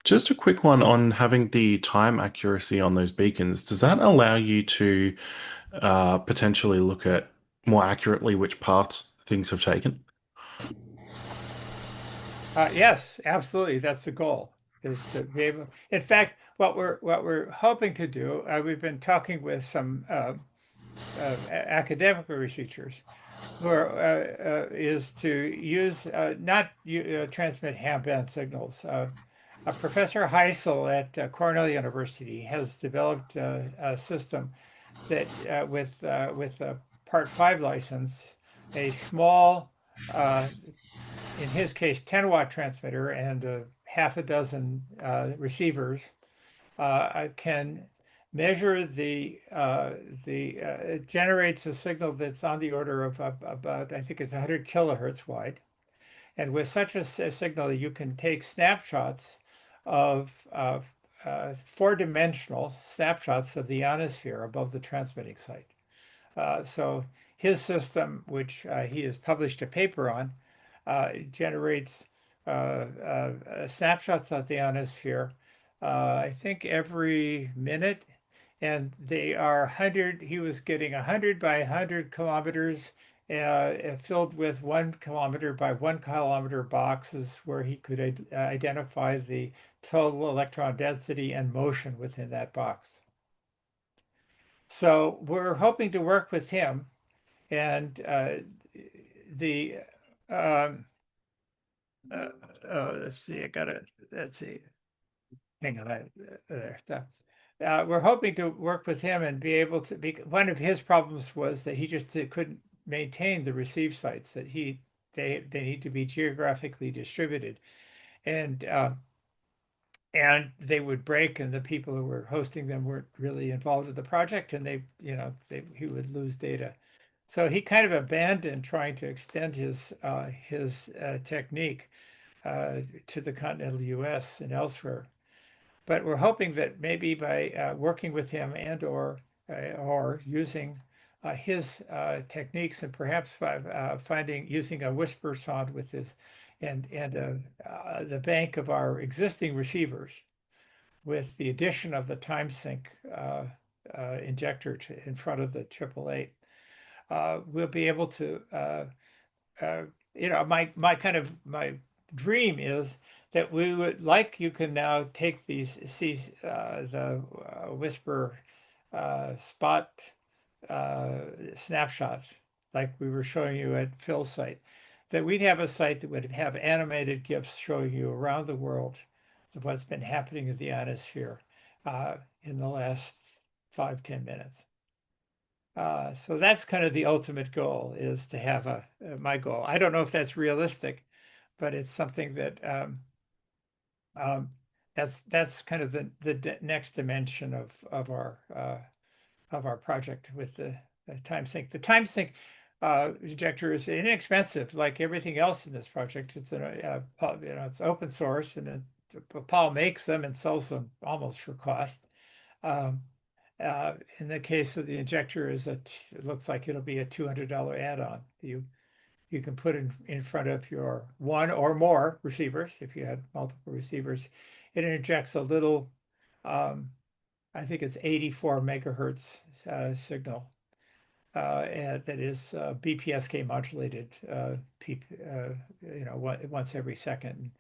Just a quick one on having the time accuracy on those beacons. Does that allow you to potentially look at more accurately which paths things have taken? Yes, absolutely. That's the goal, is to be able. In fact, what we're hoping to do, we've been talking with some academic researchers who is to use not transmit ham band signals. Professor Heisel at Cornell University has developed a system that with a Part 5 license, a small in his case, 10-watt transmitter and half a dozen receivers can measure it generates a signal that's on the order of about, I think it's 100 kilohertz wide. And with such a signal, you can take snapshots of four-dimensional snapshots of the ionosphere above the transmitting site. So his system, which he has published a paper on, generates snapshots of the ionosphere, I think every minute. And they are 100, he was getting 100 by 100 kilometers filled with 1 kilometer by 1 kilometer boxes where he could identify the total electron density and motion within that box. So we're hoping to work with him and the um, let's see, let's see, hang on, there. We're hoping to work with him and be able to be. One of his problems was that he just couldn't maintain the receive sites that they need to be geographically distributed, and and they would break, and the people who were hosting them weren't really involved in the project, and he would lose data. So he kind of abandoned trying to extend his technique to the continental U.S. and elsewhere. But we're hoping that maybe by working with him and or using his techniques and perhaps finding using a whisper sound with his and the bank of our existing receivers with the addition of the time sync injector in front of the 888, we'll be able to my dream is that we would like you can now take these, see the Whisper spot snapshot, like we were showing you at Phil's site, that we'd have a site that would have animated GIFs showing you around the world of what's been happening in the ionosphere in the last 5, 10 minutes. So that's kind of the ultimate goal, is to have my goal. I don't know if that's realistic, but it's something that um, that's kind of the next dimension of our project with the time sink. The time sink ejector is inexpensive, like everything else in this project. It's it's open source, and Paul makes them and sells them almost for cost. Um, in the case of the injector, it looks like it'll be a $200 add-on. You can put in front of your one or more receivers. If you had multiple receivers, it injects a little, um, I think it's 84 megahertz signal, and that is BPSK modulated, once every second.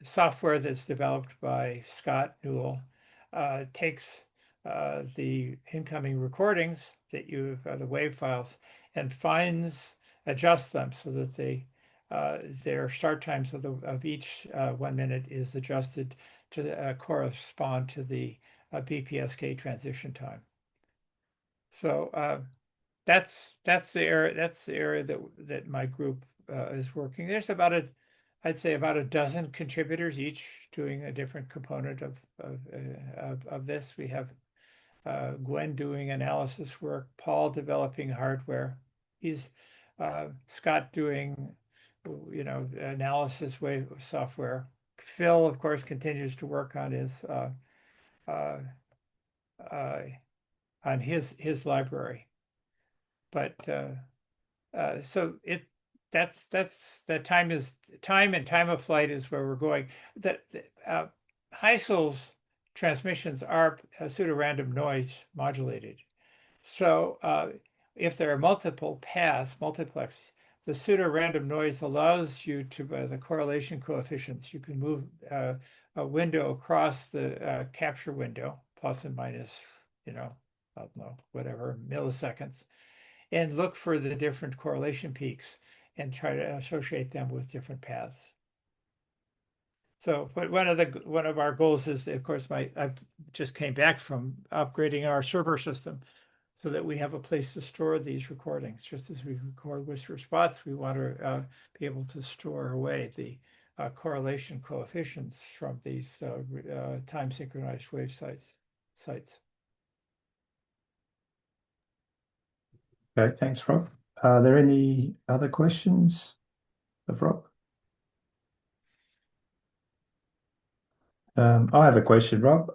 Software that's developed by Scott Newell takes the incoming recordings the WAV files, and adjusts them so that their start times of each 1 minute is adjusted to correspond to the BPSK transition time. So that's the area that my group is working. There's I'd say about a dozen contributors, each doing a different component of this. We have Gwen doing analysis work, Paul developing hardware. He's Scott doing, analysis wave software. Phil, of course, continues to work on uh, uh, his library. But so that's the time and time of flight is where we're going. That Heisel's transmissions are pseudo-random noise modulated. So if there are multiple paths, multiplex, the pseudo-random noise allows you to, by the correlation coefficients, you can move a window across the capture window, plus and minus, I don't know, whatever, milliseconds, and look for the different correlation peaks and try to associate them with different paths. So, but one of our goals is, of course, I just came back from upgrading our server system so that we have a place to store these recordings. Just as we record Whisper spots, we want to be able to store away the correlation coefficients from these time synchronized wave sites. Okay, thanks, Rob. Are there any other questions of Rob? I have a question, Rob.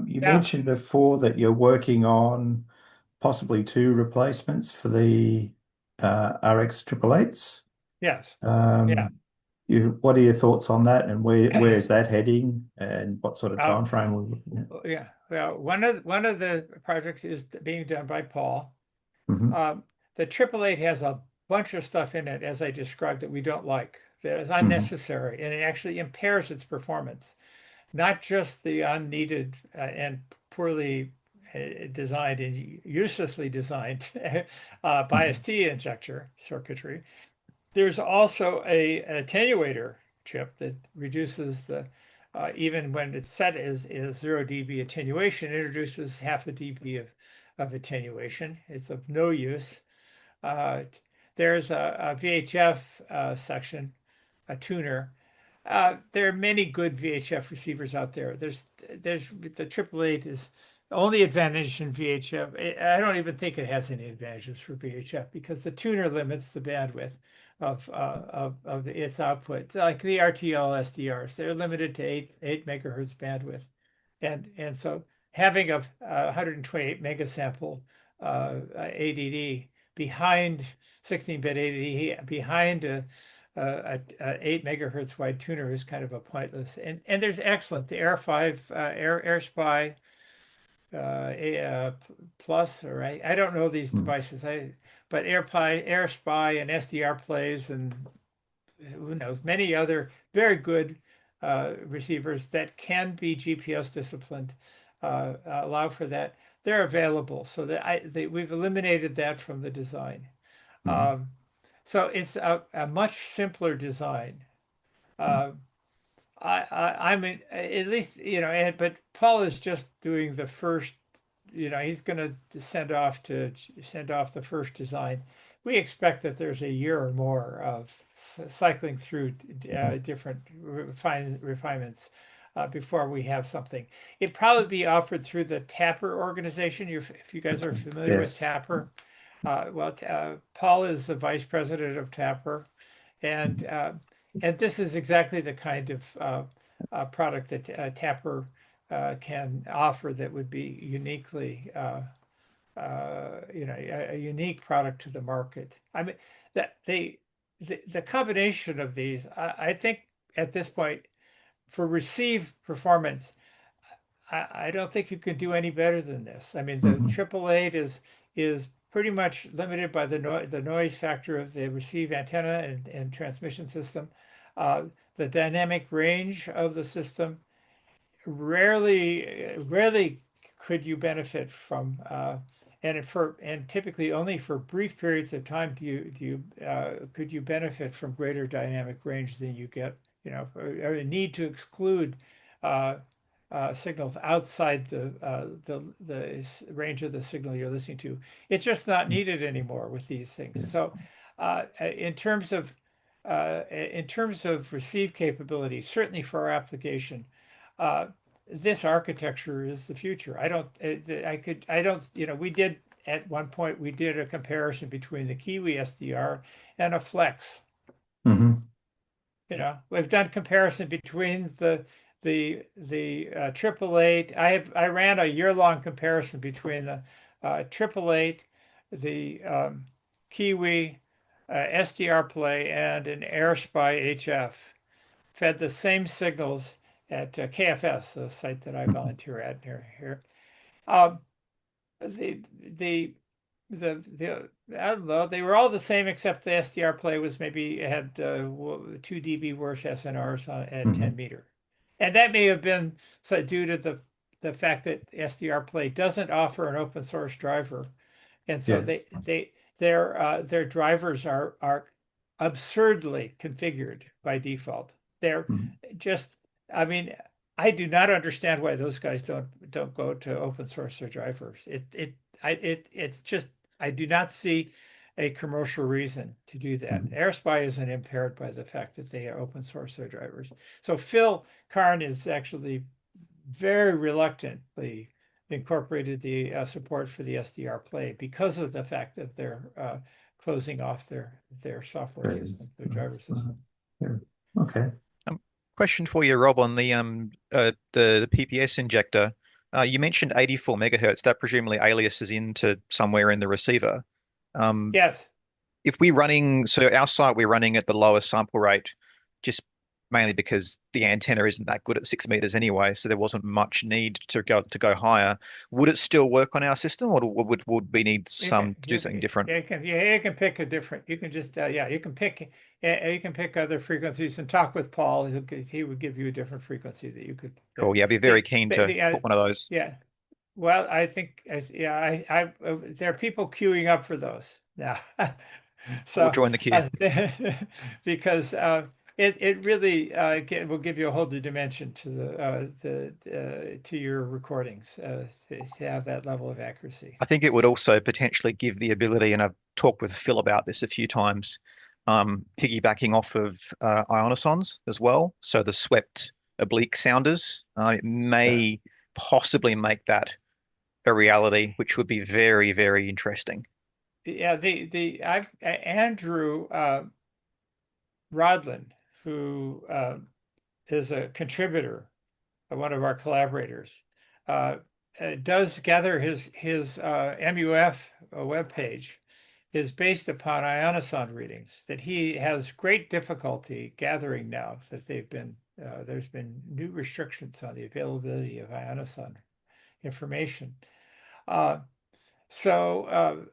You Yeah. mentioned before that you're working on possibly two replacements for the RX888s. Yes. Yeah. Um, what are your thoughts on that, and where is that heading, and what sort of time frame are we looking at? Yeah. Well, one of the projects is being done by Paul. Mhm. The 888 has a bunch of stuff in it, as I described, that we don't like, that is Mhm. unnecessary, and it actually impairs its performance. Not just the unneeded and poorly designed and uselessly designed bias Mhm. T injector circuitry. There's also a attenuator chip that reduces even when it's set as 0 dB attenuation, introduces half a dB of attenuation. It's of no use. Uh, there's a VHF section, a tuner. There are many good VHF receivers out there. There's the 888 is the only advantage in VHF. I don't even think it has any advantages for VHF because the tuner limits the bandwidth of its output. Like the RTL SDRs, they're limited to 8 megahertz bandwidth, and so having a 128 megasample ADD behind 16-bit ADD behind a 8 megahertz wide tuner is kind of a pointless. And there's excellent the AirSpy Plus, or I don't know these Mhm. devices. But AirSpy and SDR plays and who knows, many other very good receivers that can be GPS disciplined, allow for that. They're available, so that we've eliminated that from the design. Mhm. Um, so it's a much simpler design. Uh, I'm in, at least, but Paul is just doing the first, he's going to send off the first design. We expect that there's a year or more of cycling through Mhm. different refinements before we have something. It'd probably be offered through the Tapper organization. If you guys are Okay. familiar with Yes. Tapper, Paul is the vice president of Tapper, and Mhm. this is exactly the kind of product that Tapper can offer that would be uniquely, a unique product to the market. I mean, that the combination of these, I think at this point for receive performance, I don't think you could do any better than this. I mean, the Mhm. 888 is pretty much limited by the noise factor of the receive antenna and transmission system. Uh, the dynamic range of the system rarely could you benefit from and typically only for brief periods of time could you benefit from greater dynamic range than you get, or a need to exclude uh, signals outside the range of the signal you're listening to. It's just not needed anymore with these things. Yes. So in terms of receive capability, certainly for our application, uh, this architecture is the future. I don't, we did at one point, we did a comparison between the Kiwi SDR and a Flex. Mhm. We've done comparison between the 888. I ran a year-long comparison between the 888, the Kiwi, SDR Play, and an AirSpy HF. Fed the same signals at KFS, the site that I Mhm. volunteer at near here. Um, the the the I don't know. They were all the same except the SDR play was maybe had 2 dB worse SNRs at 10 Mhm. meter, and that may have been so due to the fact that SDR play doesn't offer an open source driver, and so Yes. their drivers are absurdly configured by default. They're Mhm. just, I mean, I do not understand why those guys don't go to open source their drivers. It's just I do not see a commercial reason to do that. Mhm. AirSpy isn't impaired by the fact that they open source their drivers. So Phil Karn is actually very reluctantly incorporated the support for the SDR play because of the fact that they're closing off their software Yes. system, their driver system. Yeah. Okay. Um, Question for you, Rob, on the PPS injector. You mentioned 84 megahertz. That presumably aliases into somewhere in the receiver. Um, Yes, if we're running, so our site, we're running at the lowest sample rate, just mainly because the antenna isn't that good at 6 meters anyway, so there wasn't much need to go higher. Would it still work on our system, or would we need some to do something different? you can pick a different. You can just you can pick you can pick other frequencies and talk with Paul. He would give you a different frequency that you could Cool. Yeah, I'd be very keen to put one of those. yeah. Well, I think, yeah, there are people queuing up for those now. We'll So, join the queue. uh, because it really will give you a whole new dimension to to your recordings to have that level of accuracy. I think it would also potentially give the ability, and I've talked with Phil about this a few times, piggybacking off of ionosons as well. So the swept oblique sounders, it Yeah. may possibly make that a reality, which would be very, very interesting. Yeah, Andrew Rodland, who is a contributor, one of our collaborators, uh, does gather his MUF webpage is based upon ionoson readings that he has great difficulty gathering now that there's been new restrictions on the availability of ionoson information. Uh,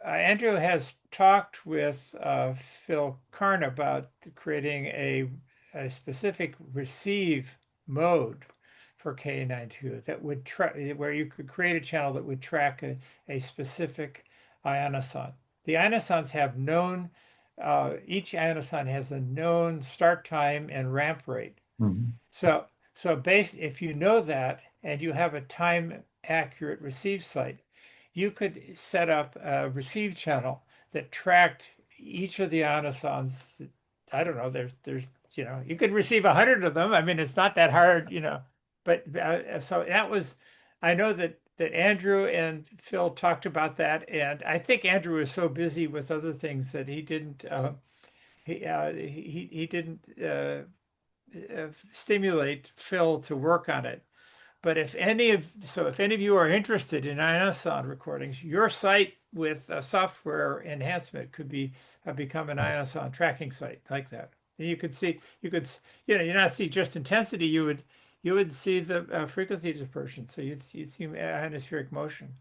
Andrew has talked with Phil Karn about creating a specific receive mode for K92 that would track, where you could create a channel that would track a specific ionoson. The ionosons have known, each ionoson has a known start time and ramp rate. Mhm. So, if you know that and you have a time accurate receive site, you could set up a receive channel that tracked each of the ionosons. I don't know. You could receive 100 of them. I mean, it's not that hard. But so that was, I know that Andrew and Phil talked about that, and I think Andrew was so busy with other things that he didn't stimulate Phil to work on it. But if any of you are interested in ionoson recordings, your site with software enhancement could become an ionoson tracking site like that. And you not see just intensity, you would see the frequency dispersion. So you'd see ionospheric motion.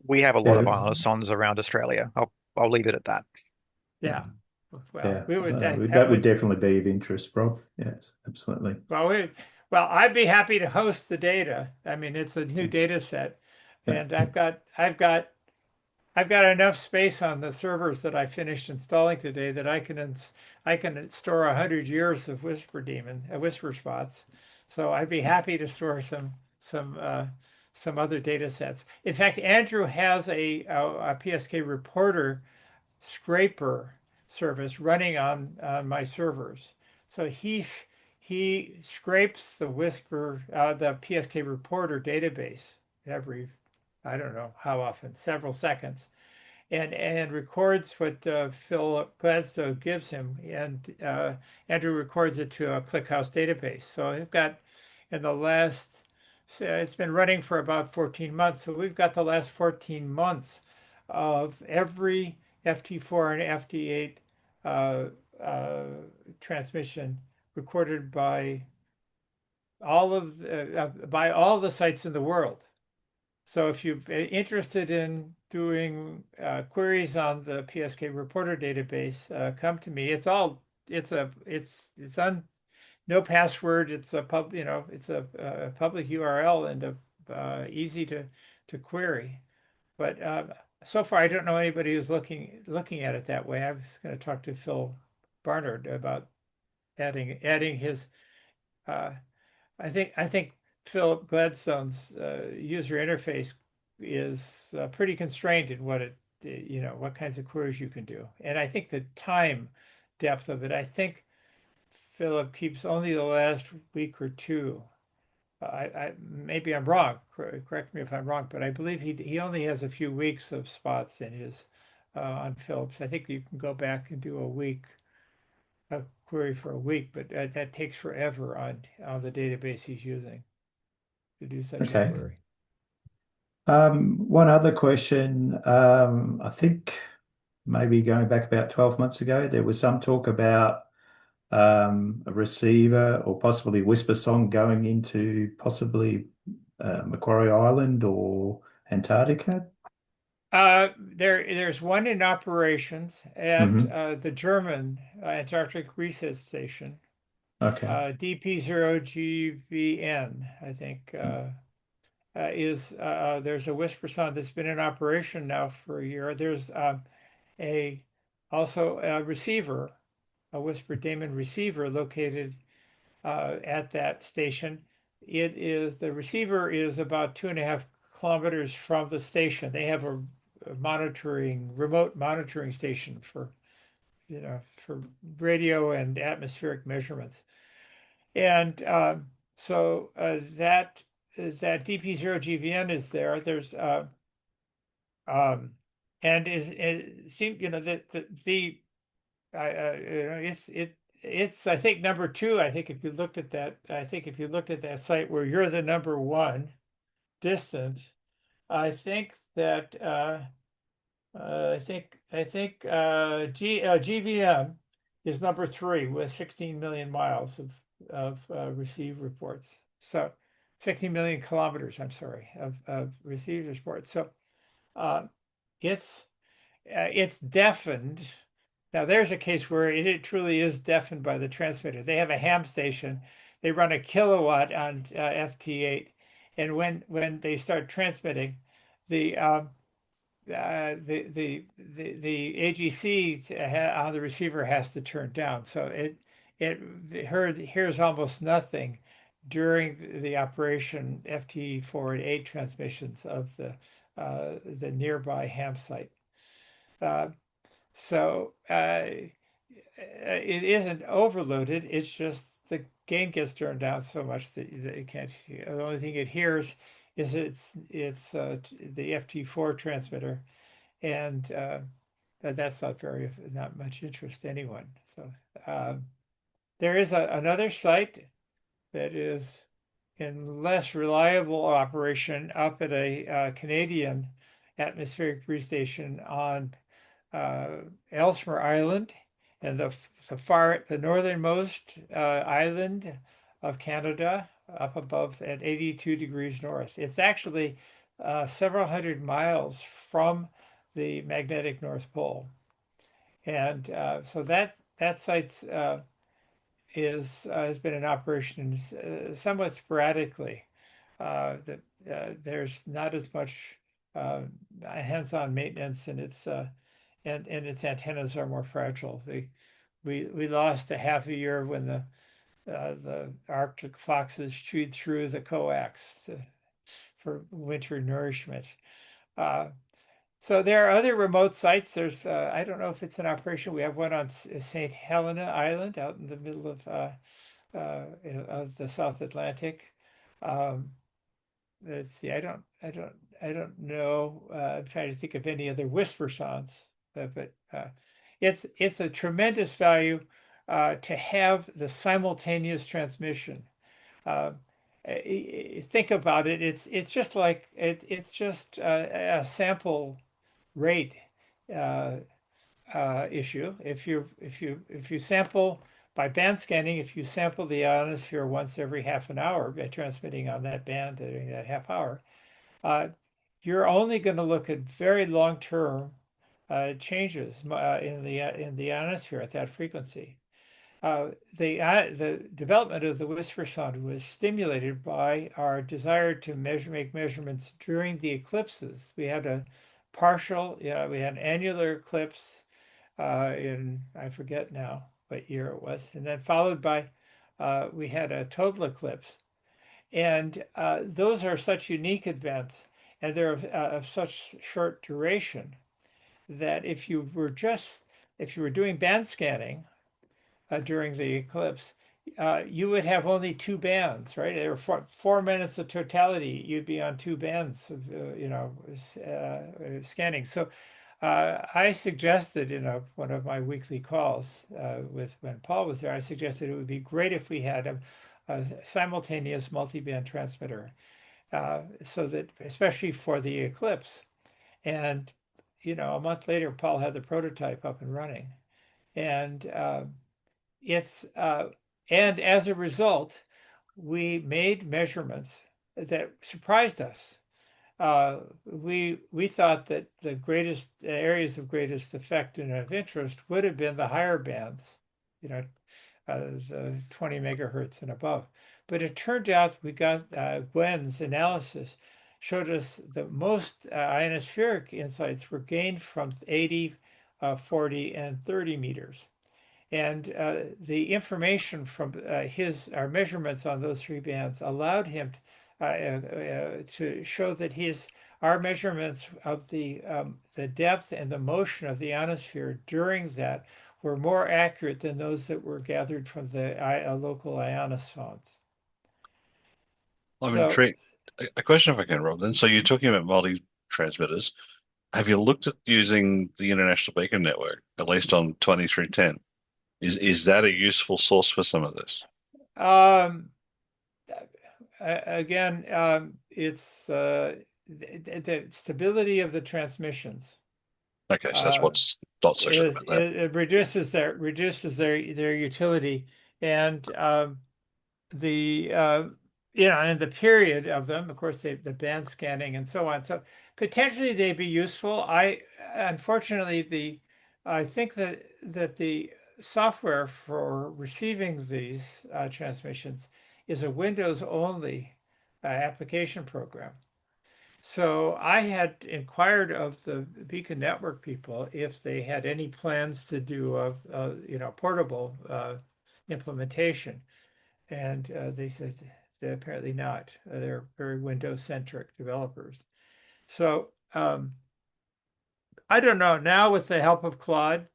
We have a lot Yeah, of ionosons around Australia. I'll leave it at that. Yeah. Well, yeah, we would that, that that would would definitely be of interest, Rob. Yes, absolutely. well we well I'd be happy to host the data. I mean, it's a new data set, Yeah. and I've got enough space on the servers that I finished installing today that I can store 100 years of whisper spots. So I'd be happy to store some other data sets. In fact, Andrew has a PSK reporter scraper service running on my servers. So he scrapes the PSK reporter database every, I don't know how often, several seconds, and records what Phil Gladstone gives him, and Andrew records it to a ClickHouse database. So I've got in the last, it's been running for about 14 months. So we've got the last 14 months of every FT4 and FT8 uh, uh, transmission recorded by all the sites in the world. So if you're interested in doing queries on the PSK reporter database, come to me. It's on no password. It's a public URL and easy to query. But so far, I don't know anybody who's looking at it that way. I was going to talk to Phil Barnard about adding his. Uh, I think Philip Gladstone's user interface is pretty constrained in what kinds of queries you can do, and I think the time depth of it. I think Philip keeps only the last week or two. Maybe I'm wrong. Correct me if I'm wrong, but I believe he only has a few weeks of spots in his on Phillips. I think you can go back and do a query for a week, but that takes forever on the database he's using to do such a Okay. query. One other question. I think maybe going back about 12 months ago, there was some talk about a receiver or possibly Whisper Song going into possibly Macquarie Island or Antarctica. There's one in operations at Hmm. the German Antarctic Research Station, Okay. DP0GVN, I think. There's a whisper sound that's been in operation now for a year. There's a also a receiver, a WSPRDaemon receiver located at that station. The receiver is about 2.5 kilometers from the station. They have a remote monitoring station for radio and atmospheric measurements. And so that DP0GVN is there. There's um, and is it seems that the it's I think number two. I think if you looked at that, site where you're the number one distance, I think that GVM is number three with 16 million miles of received reports. So 16 million kilometers, I'm sorry, of received reports. So uh, it's it's deafened. Now there's a case where it truly is deafened by the transmitter. They have a ham station they run a kilowatt on FT8, and when they start transmitting, the the AGC on the receiver has to turn down, so it hears almost nothing during the operation FT4 and 8 transmissions of the nearby ham site. Uh, so it isn't overloaded. It's just the gain gets turned down so much that it can't hear. The only thing it hears is it's the FT4 transmitter, and that's not much interest to anyone. So there is another site that is in less reliable operation up at a Canadian atmospheric breeze station on Ellesmere Island, and the northernmost island of Canada, up above at 82 degrees north. It's actually several hundred miles from the magnetic North Pole, and so that site's has been in operation somewhat sporadically. That there's not as much hands-on maintenance, and and its antennas are more fragile. We lost a half a year when the Arctic foxes chewed through the coax for winter nourishment. Uh, so there are other remote sites. There's I don't know if it's in operation. We have one on St. Helena Island out in the middle of the South Atlantic. Um, let's see. I don't know. I'm trying to think of any other whisper sounds, but it's a tremendous value to have the simultaneous transmission. Uh, think about it. It's just like it's just a sample rate uh, issue. If you sample by band scanning, if you sample the ionosphere once every half an hour by transmitting on that band during that half hour, uh, you're only going to look at very long-term changes in the ionosphere at that frequency. The development of the whisper sound was stimulated by our desire to make measurements during the eclipses. We had we had an annular eclipse in, I forget now what year it was, and then followed by, we had a total eclipse. And those are such unique events, and they're of such short duration that if you were doing band scanning during the eclipse, you would have only two bands, right? There were 4 minutes of totality. You'd be on two bands of, scanning. So I suggested in one of my weekly calls with when Paul was there, I suggested it would be great if we had a simultaneous multiband transmitter, so that especially for the eclipse. And a month later, Paul had the prototype up and running, and it's and as a result, we made measurements that surprised us. We thought that the greatest areas of greatest effect and of interest would have been the higher bands, the 20 megahertz and above. But it turned out we got Gwen's analysis showed us the most ionospheric insights were gained from 80, 40, and 30 meters. And the information from our measurements on those three bands allowed him to show that our measurements of the depth and the motion of the ionosphere during that were more accurate than those that were gathered from the local ionosondes. I'm So intrigued. A question if I can, Rob, then. So you're talking about multi-transmitters. Have you looked at using the International Beacon Network, at least on 2310? Is that a useful source for some of this? um, again, it's the stability of the transmissions. Okay, so that's what's not so sure about that. It reduces their utility, and the and the period of them, of course, the band scanning and so on. So potentially they'd be useful. Unfortunately, I think that the software for receiving these transmissions is a Windows only application program. So I had inquired of the Beacon Network people if they had any plans to do a portable implementation, and they said apparently not. They're very Windows centric developers. So I don't know. Now with the help of Claude,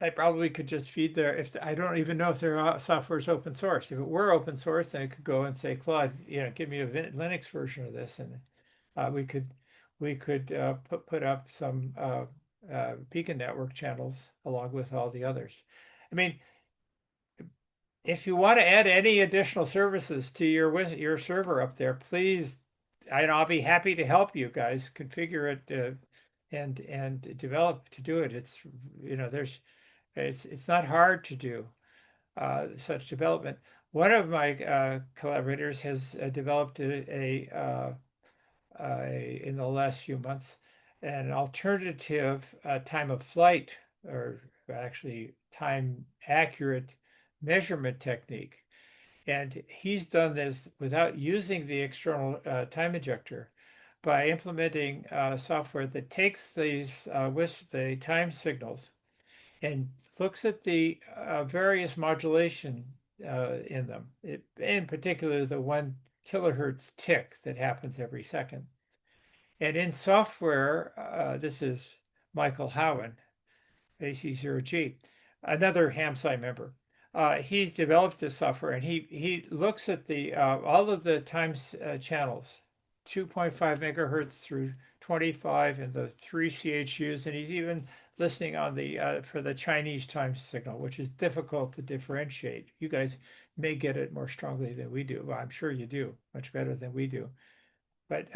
I probably could just feed their. If I don't even know if their software is open source. If it were open source, then I could go and say, Claude, give me a Linux version of this, and we could put up some Beacon Network channels along with all the others. I mean, if you want to add any additional services to your server up there, please, I'll be happy to help you guys configure it and develop to do it. It's not hard to do such development. One of my collaborators has developed in the last few months an alternative time of flight, or actually time accurate measurement technique. And he's done this without using the external time injector by implementing software that takes these with the time signals and looks at the various modulation in them, in particular the 1 kilohertz tick that happens every second. And in software, this is Michael Howen, AC0G, another HAMSI member. He's developed this software, and he looks at the all of the times channels, 2.5 megahertz through 25, and the 3 CHUs, and he's even listening on the for the Chinese time signal, which is difficult to differentiate. You guys may get it more strongly than we do. Well, I'm sure you do, much better than we do. But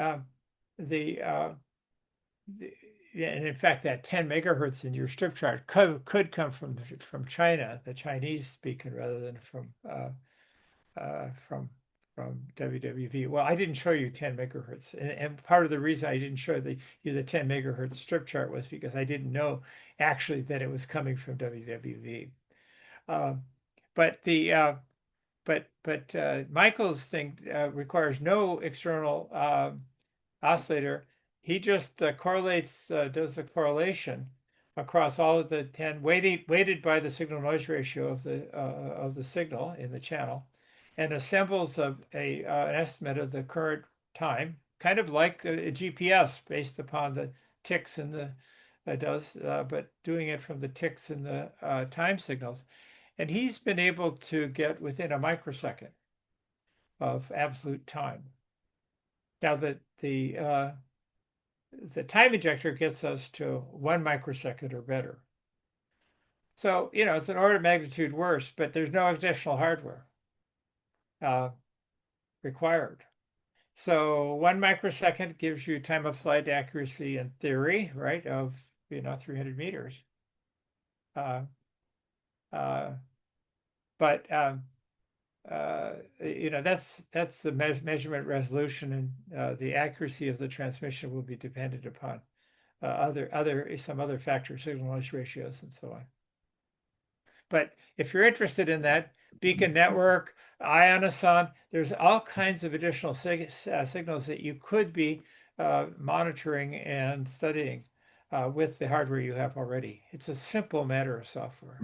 the and in fact, that 10 megahertz in your strip chart could come from China, the Chinese beacon, rather than from WWV. Well, I didn't show you 10 megahertz, and part of the reason I didn't show you the 10 megahertz strip chart was because I didn't know actually that it was coming from WWV. But the Michael's thing requires no external oscillator. He just correlates, does the correlation across all of the 10, weighted by the signal noise ratio of the signal in the channel, and assembles an estimate of the current time, kind of like a GPS based upon the ticks in the but doing it from the ticks in the time signals. And he's been able to get within a microsecond of absolute time. Now the time injector gets us to 1 microsecond or better. So, it's an order of magnitude worse, but there's no additional hardware required. So 1 microsecond gives you time of flight accuracy in theory, right, of 300 meters. But that's the measurement resolution, and the accuracy of the transmission will be dependent upon some other factors, signal noise ratios, and so on. But if you're interested in that, Beacon Network, Ionoson, there's all kinds of additional signals that you could be monitoring and studying with the hardware you have already. It's a simple matter of software.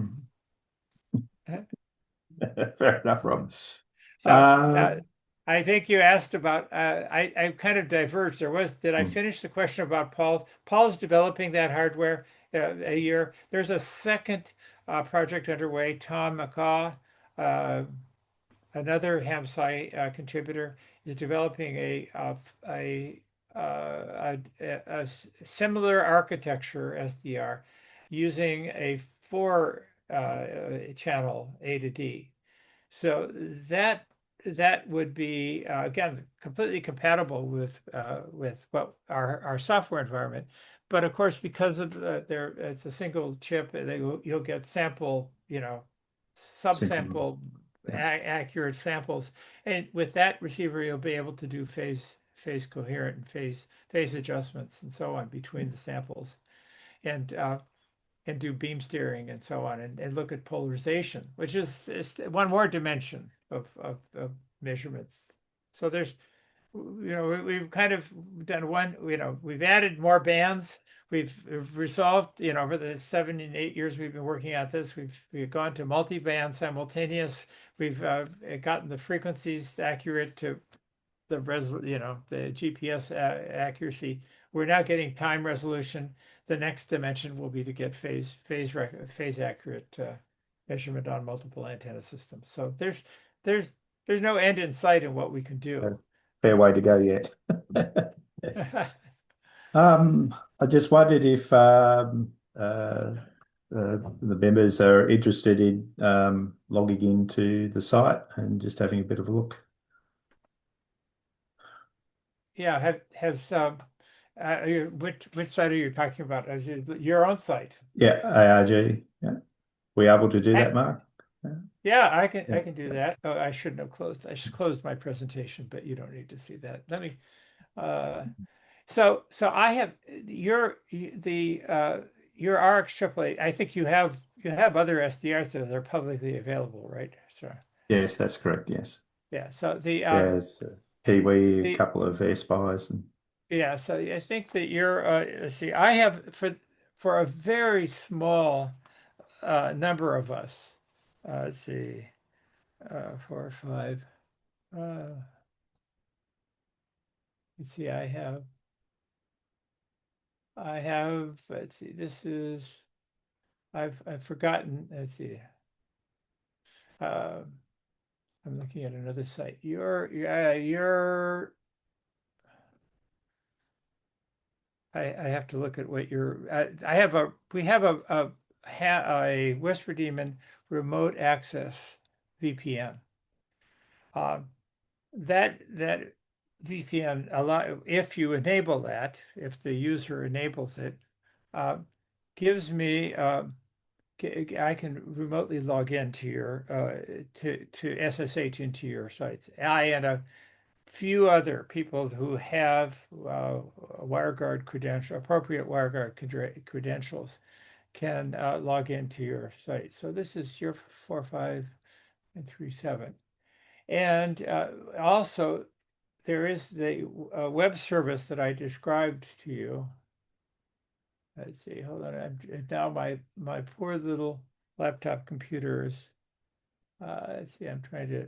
Fair enough, Rob. So I think you asked about, I kind of diverged. Did I finish the question about Paul? Paul's developing that hardware a year. There's a second project underway. Tom McCaw, another HAMSI contributor, is developing a similar architecture SDR using a 4 channel A to D. So that would be again completely compatible with what our software environment. But of course, because of it's a single chip, you'll get sample, subsample accurate samples, and with that receiver, you'll be able to do phase coherent and phase adjustments and so on between the samples, and do beam steering and so on, and look at polarization, which is one more dimension of measurements. So there's, we've kind of done one, we've added more bands. We've resolved, over the 7 and 8 years we've been working at this, we've gone to multi-band simultaneous. We've gotten the frequencies accurate to the GPS accuracy. We're now getting time resolution. The next dimension will be to get phase accurate measurement on multiple antenna systems. So there's no end in sight in what we can do. Fair way to go yet. Yes. I just wondered if the members are interested in logging into the site and just having a bit of a look. Yeah, which site are you talking about? As your own site? Yeah, ARG. Yeah. We able to do that, Mark? Yeah, I can Yeah. do that. Oh, I shouldn't have closed. I just closed my presentation, but you don't need to see that. Let me. So I have your RX888. I think you have other SDRs that are publicly available, right? So Yes, that's correct. Yes. yeah. So There's Kiwi, a the couple of AirSpies, and yeah. So I think that you're. Let's see. I have for a very small number of us. Let's see. 4 or 5. Uh, let's see. Let's see. This is. I've forgotten. Let's see. Um, I'm looking at another site. I have to look at what we have a WSPRDaemon remote access VPN. Um, that VPN if you enable that, if the user enables it, uh, gives me I can remotely log into your to SSH into your sites. I and a few other people who have WireGuard appropriate WireGuard credentials can log into your site. So this is your 4.5 and 3.7. And also there is the web service that I described to you. Let's see, hold on. Now my poor little laptop computer is, let's see, I'm trying to,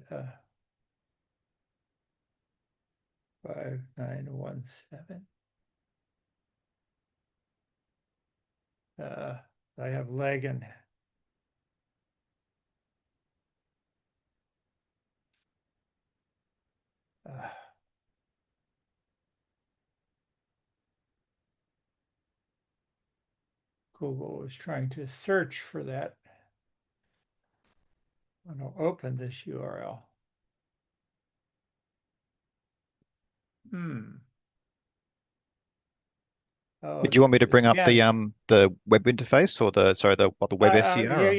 5917. I have leg and Google was trying to search for that. I'm going to open this URL. Oh, Did you want me to bring up again, the web interface or the web SDR? Or?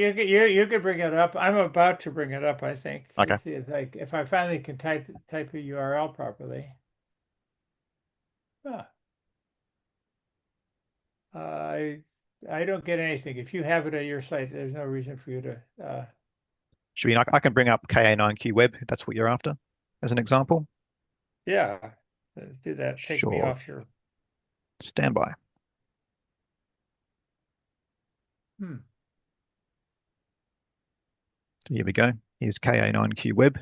you could bring it up. I'm about to bring it up, I think. Okay. Let's see if I finally can type a URL properly. Huh. I don't get anything. If you have it at your site, there's no reason for you to. I can bring up KA9Q web if that's what you're after, as an example. Yeah, do that. Take me Sure. off your. Stand by. Here we go. Here's KA9Q web.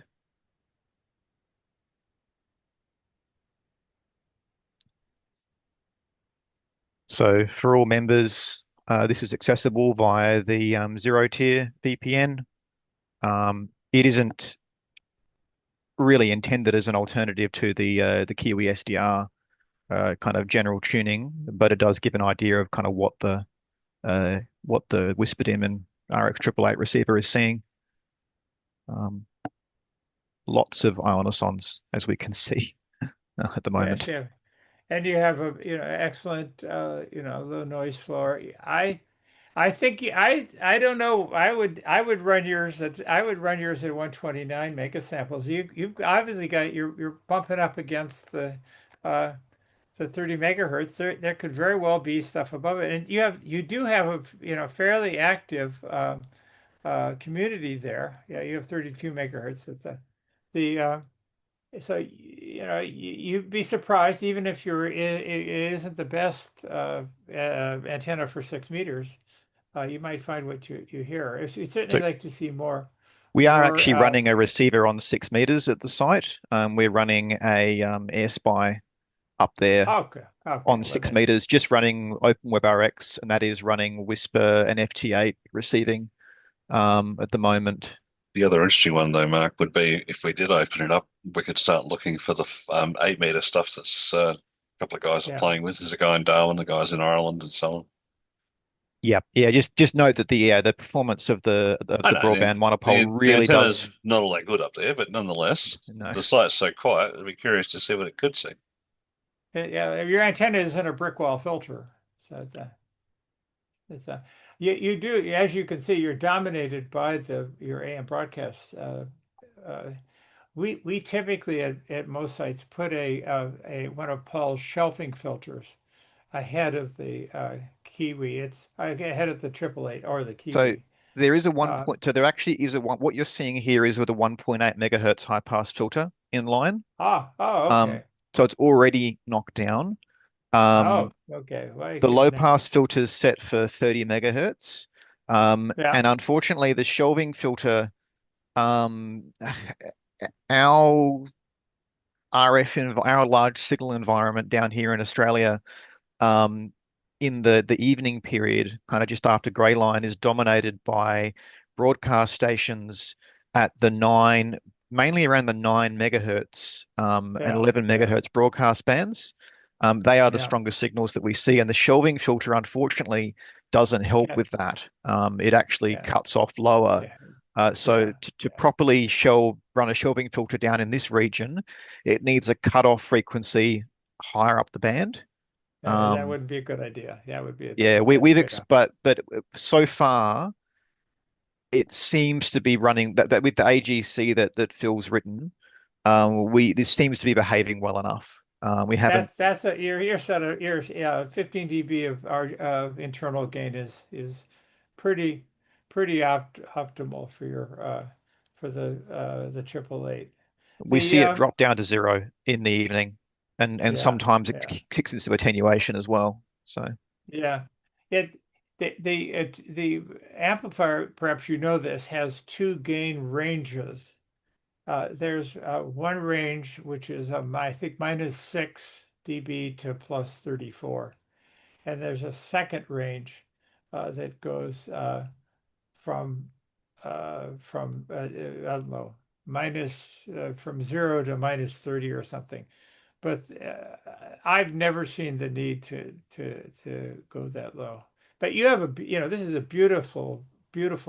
So for all members, this is accessible via the zero-tier VPN. It isn't really intended as an alternative to the Kiwi SDR kind of general tuning, but it does give an idea of kind of what the WSPRDaemon RX888 receiver is seeing. Lots of ionosons, as we can see at the moment. Yes, yeah. And you have a excellent low noise floor. I think I don't know. I would run yours at 129 megasamples. You've obviously got you're bumping up against the 30 megahertz. There could very well be stuff above it, and you do have a fairly active community there. Yeah, you have 32 megahertz at the you'd be surprised, even if it isn't the best antenna for 6 meters. You might find what you hear. You'd certainly So like to see more we are more. actually running a receiver on 6 meters at the site. We're running a AirSpy up there Okay, okay. on Well six then, meters, just running OpenWebRX, and that is running Whisper and FT8 receiving at the moment. The other interesting one, though, Mark, would be if we did open it up, we could start looking for the 8 meter stuff that's a couple of guys are yeah, playing with. There's a guy in Darwin, the guys in Ireland, and so on. Yeah, yeah. Just note that the performance of I the know broadband monopole the really antenna's does. not all that good up there, but nonetheless, No. the site's so quiet. I'd be curious to see what it could see. yeah. Your antenna isn't a brick wall filter, so it's a you do, as you can see, you're dominated by your AM broadcasts. Uh, we typically at most sites put a one of Paul's shelving filters ahead of the Kiwi. It's ahead of the 888 or the So Kiwi. there is a one Uh, point. So there actually is a one. What you're seeing here is with a 1.8 megahertz high pass filter in line. oh, Um, okay. so it's already knocked down. Oh, Um, okay. Well, the low now, pass filter is set for 30 megahertz. yeah, And unfortunately, the shelving filter, um, our our large signal environment down here in Australia, um, in the evening period, kind of just after grey line, is dominated by broadcast stations at the nine, mainly around the 9 megahertz and yeah, 11 yeah, megahertz broadcast bands. They are the yeah. strongest signals that we see, and the shelving filter, unfortunately, doesn't help Get with that. It actually yeah, cuts off lower. yeah, So yeah, to properly run a shelving filter down in this region, it needs a cutoff frequency higher up the band. that Um, wouldn't be a good idea. That would be a yeah, bad trade-off. but so far it seems to be running that with the AGC that Phil's written, we this seems to be behaving well enough. We haven't. That's your set of your yeah 15 dB of our internal gain is pretty optimal for your for the 888. We The see it drop down to zero in the evening, and yeah, sometimes it yeah, kicks into attenuation as well. So yeah. It the amplifier, perhaps you know this, has two gain ranges. There's one range which is I think -6 dB to +34. And there's a second range that goes I don't know, from 0 to -30 or something. But I've never seen the need to go that low. But you have this is a beautiful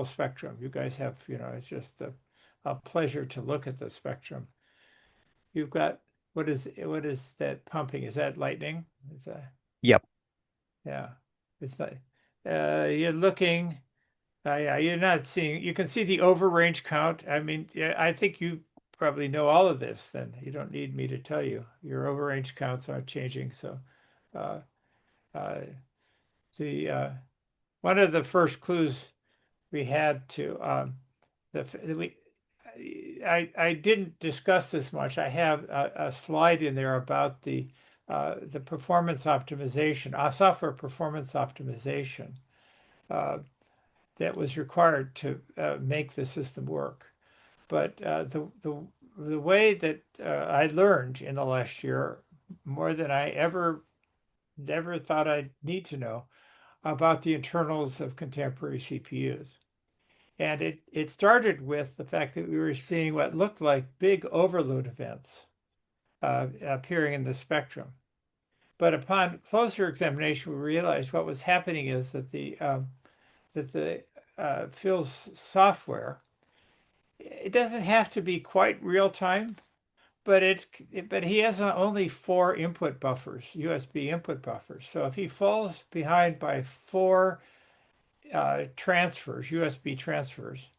spectrum. You guys have, it's just a pleasure to look at the spectrum. You've got what is that pumping? Is that lightning? Is that yep, Yeah, it's like you're looking. Yeah, you're not seeing. You can see the overrange count. I mean, yeah, I think you probably know all of this. Then you don't need me to tell you. Your overrange counts aren't changing. So, uh, uh, the one of the first clues we had to the we. I didn't discuss this much. I have a slide in there about the performance optimization, software performance optimization uh, that was required to make the system work. But the way that I learned in the last year, more than I ever thought I'd need to know about the internals of contemporary CPUs. And it started with the fact that we were seeing what looked like big overload events appearing in the spectrum. But upon closer examination, we realized what was happening is that the Phil's software, it doesn't have to be quite real time, but but he has only four input buffers, USB input buffers. So if he falls behind by four transfers, USB transfers,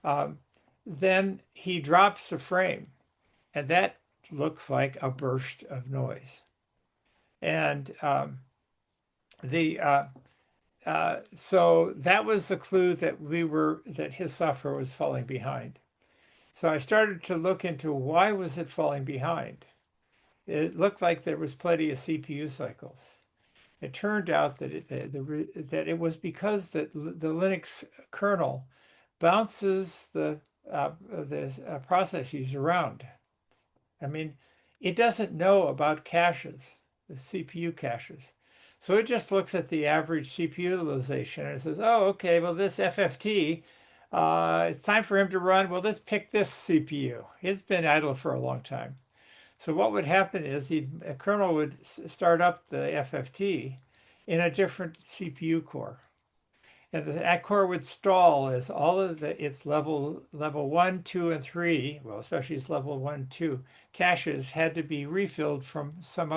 um, then he drops the frame, and that looks like a burst of noise. And the so that was the clue that his software was falling behind. So I started to look into why was it falling behind. It looked like there was plenty of CPU cycles. It turned out that that it was because the Linux kernel bounces the processes around. I mean, it doesn't know about caches, the CPU caches. So it just looks at the average CPU utilization and says, oh, okay, well, this FFT, it's time for him to run. Well, let's pick this CPU. It's been idle for a long time. So what would happen is the kernel would start up the FFT in a different CPU core. And that core would stall as all of its level one, two, and three, well, especially its level one, two caches had to be refilled from from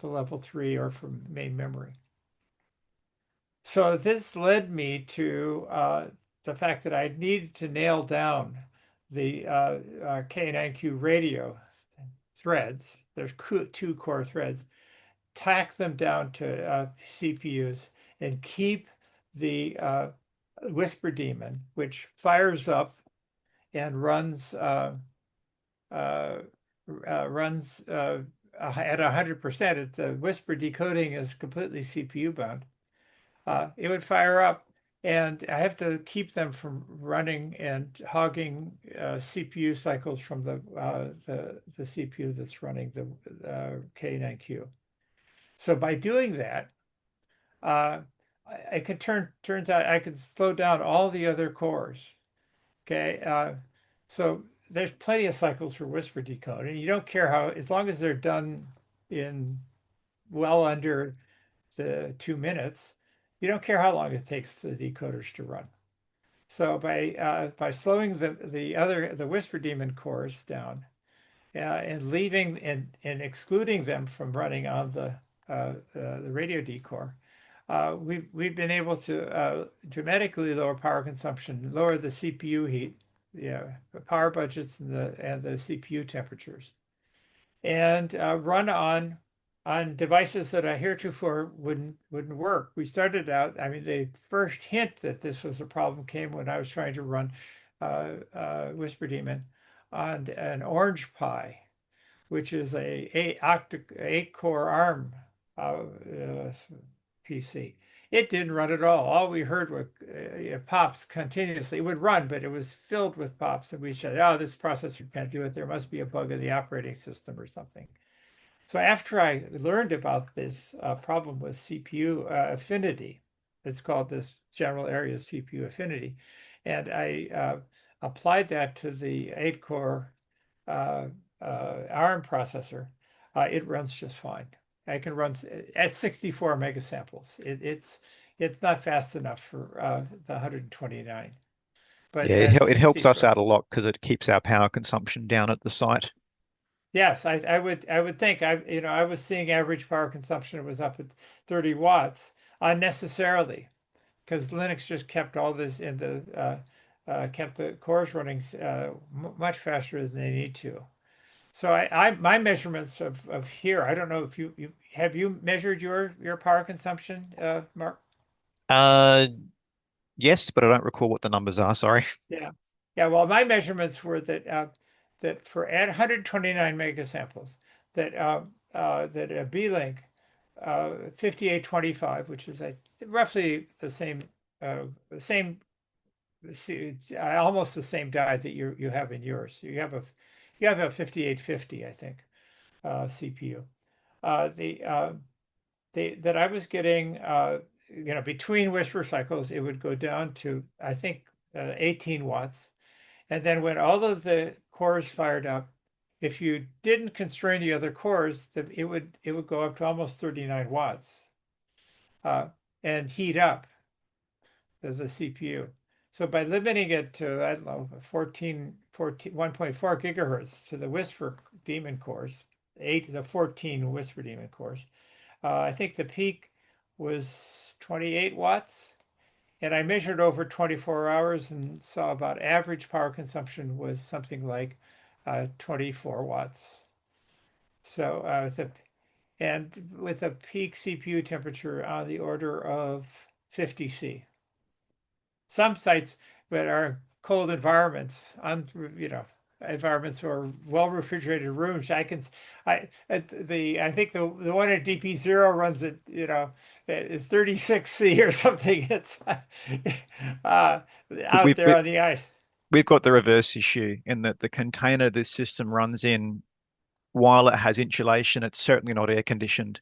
the level three or from main memory. So this led me to the fact that I needed to nail down the K9Q radio threads. There's two core threads, tack them down to CPUs, and keep the WSPRDaemon, which fires up and uh, runs at 100%. The whisper decoding is completely CPU bound. It would fire up, and I have to keep them from running and hogging CPU cycles from the CPU that's running the K9Q. So by doing that, uh, I could turns out I could slow down all the other cores. Okay, so there's plenty of cycles for whisper decoding. You don't care how, as long as they're done in well under the 2 minutes, you don't care how long it takes the decoders to run. So by slowing the WSPRDaemon cores down and leaving and excluding them from running on the radio D core, we've been able to dramatically lower power consumption, lower the CPU heat, the power budgets and the CPU temperatures, and run on devices that I heretofore wouldn't work. We started out, I mean, the first hint that this was a problem came when I was trying to run WSPRDaemon on an Orange Pi, which is a 8-core ARM PC. It didn't run at all. All we heard were pops continuously. It would run, but it was filled with pops. And we said, oh, this processor can't do it. There must be a bug in the operating system or something. So after I learned about this problem with CPU affinity, it's called this general area CPU affinity, and I applied that to the 8-core ARM processor, it runs just fine. I can run at 64 megasamples. It's not fast enough for the 129, but Yeah, at it helps us 64. out a lot because it keeps our power consumption down at the site. Yes, I would think I was seeing average power consumption was up at 30 watts unnecessarily because Linux just kept all this in kept the cores running much faster than they need to. So my measurements of here, I don't know if you have you measured your power consumption, Mark? Uh, yes, but I don't recall what the numbers are. Sorry. Yeah. Yeah, well, my measurements were that for at 129 megasamples, that a B-Link 5825, which is roughly the same almost the same die that you have in yours. You have a 5850, I think, CPU. The that I was getting, between whisper cycles, it would go down to, I think, 18 watts. And then when all of the cores fired up, if you didn't constrain the other cores, it would go up to almost 39 watts and heat up the CPU. So by limiting it to, I don't know, 1.4 gigahertz to the WSPRDaemon cores, 8 to 14 WSPRDaemon cores, I think the peak was 28 watts. And I measured over 24 hours and saw about average power consumption was something like 24 watts. So with a peak CPU temperature on the order of 50 C. Some sites that are cold environments, environments or well refrigerated rooms. I think the one at DP0 runs at 36C or something. It's out We've there on the ice. we've got the reverse issue in that the container this system runs in, while it has insulation, it's certainly not air conditioned.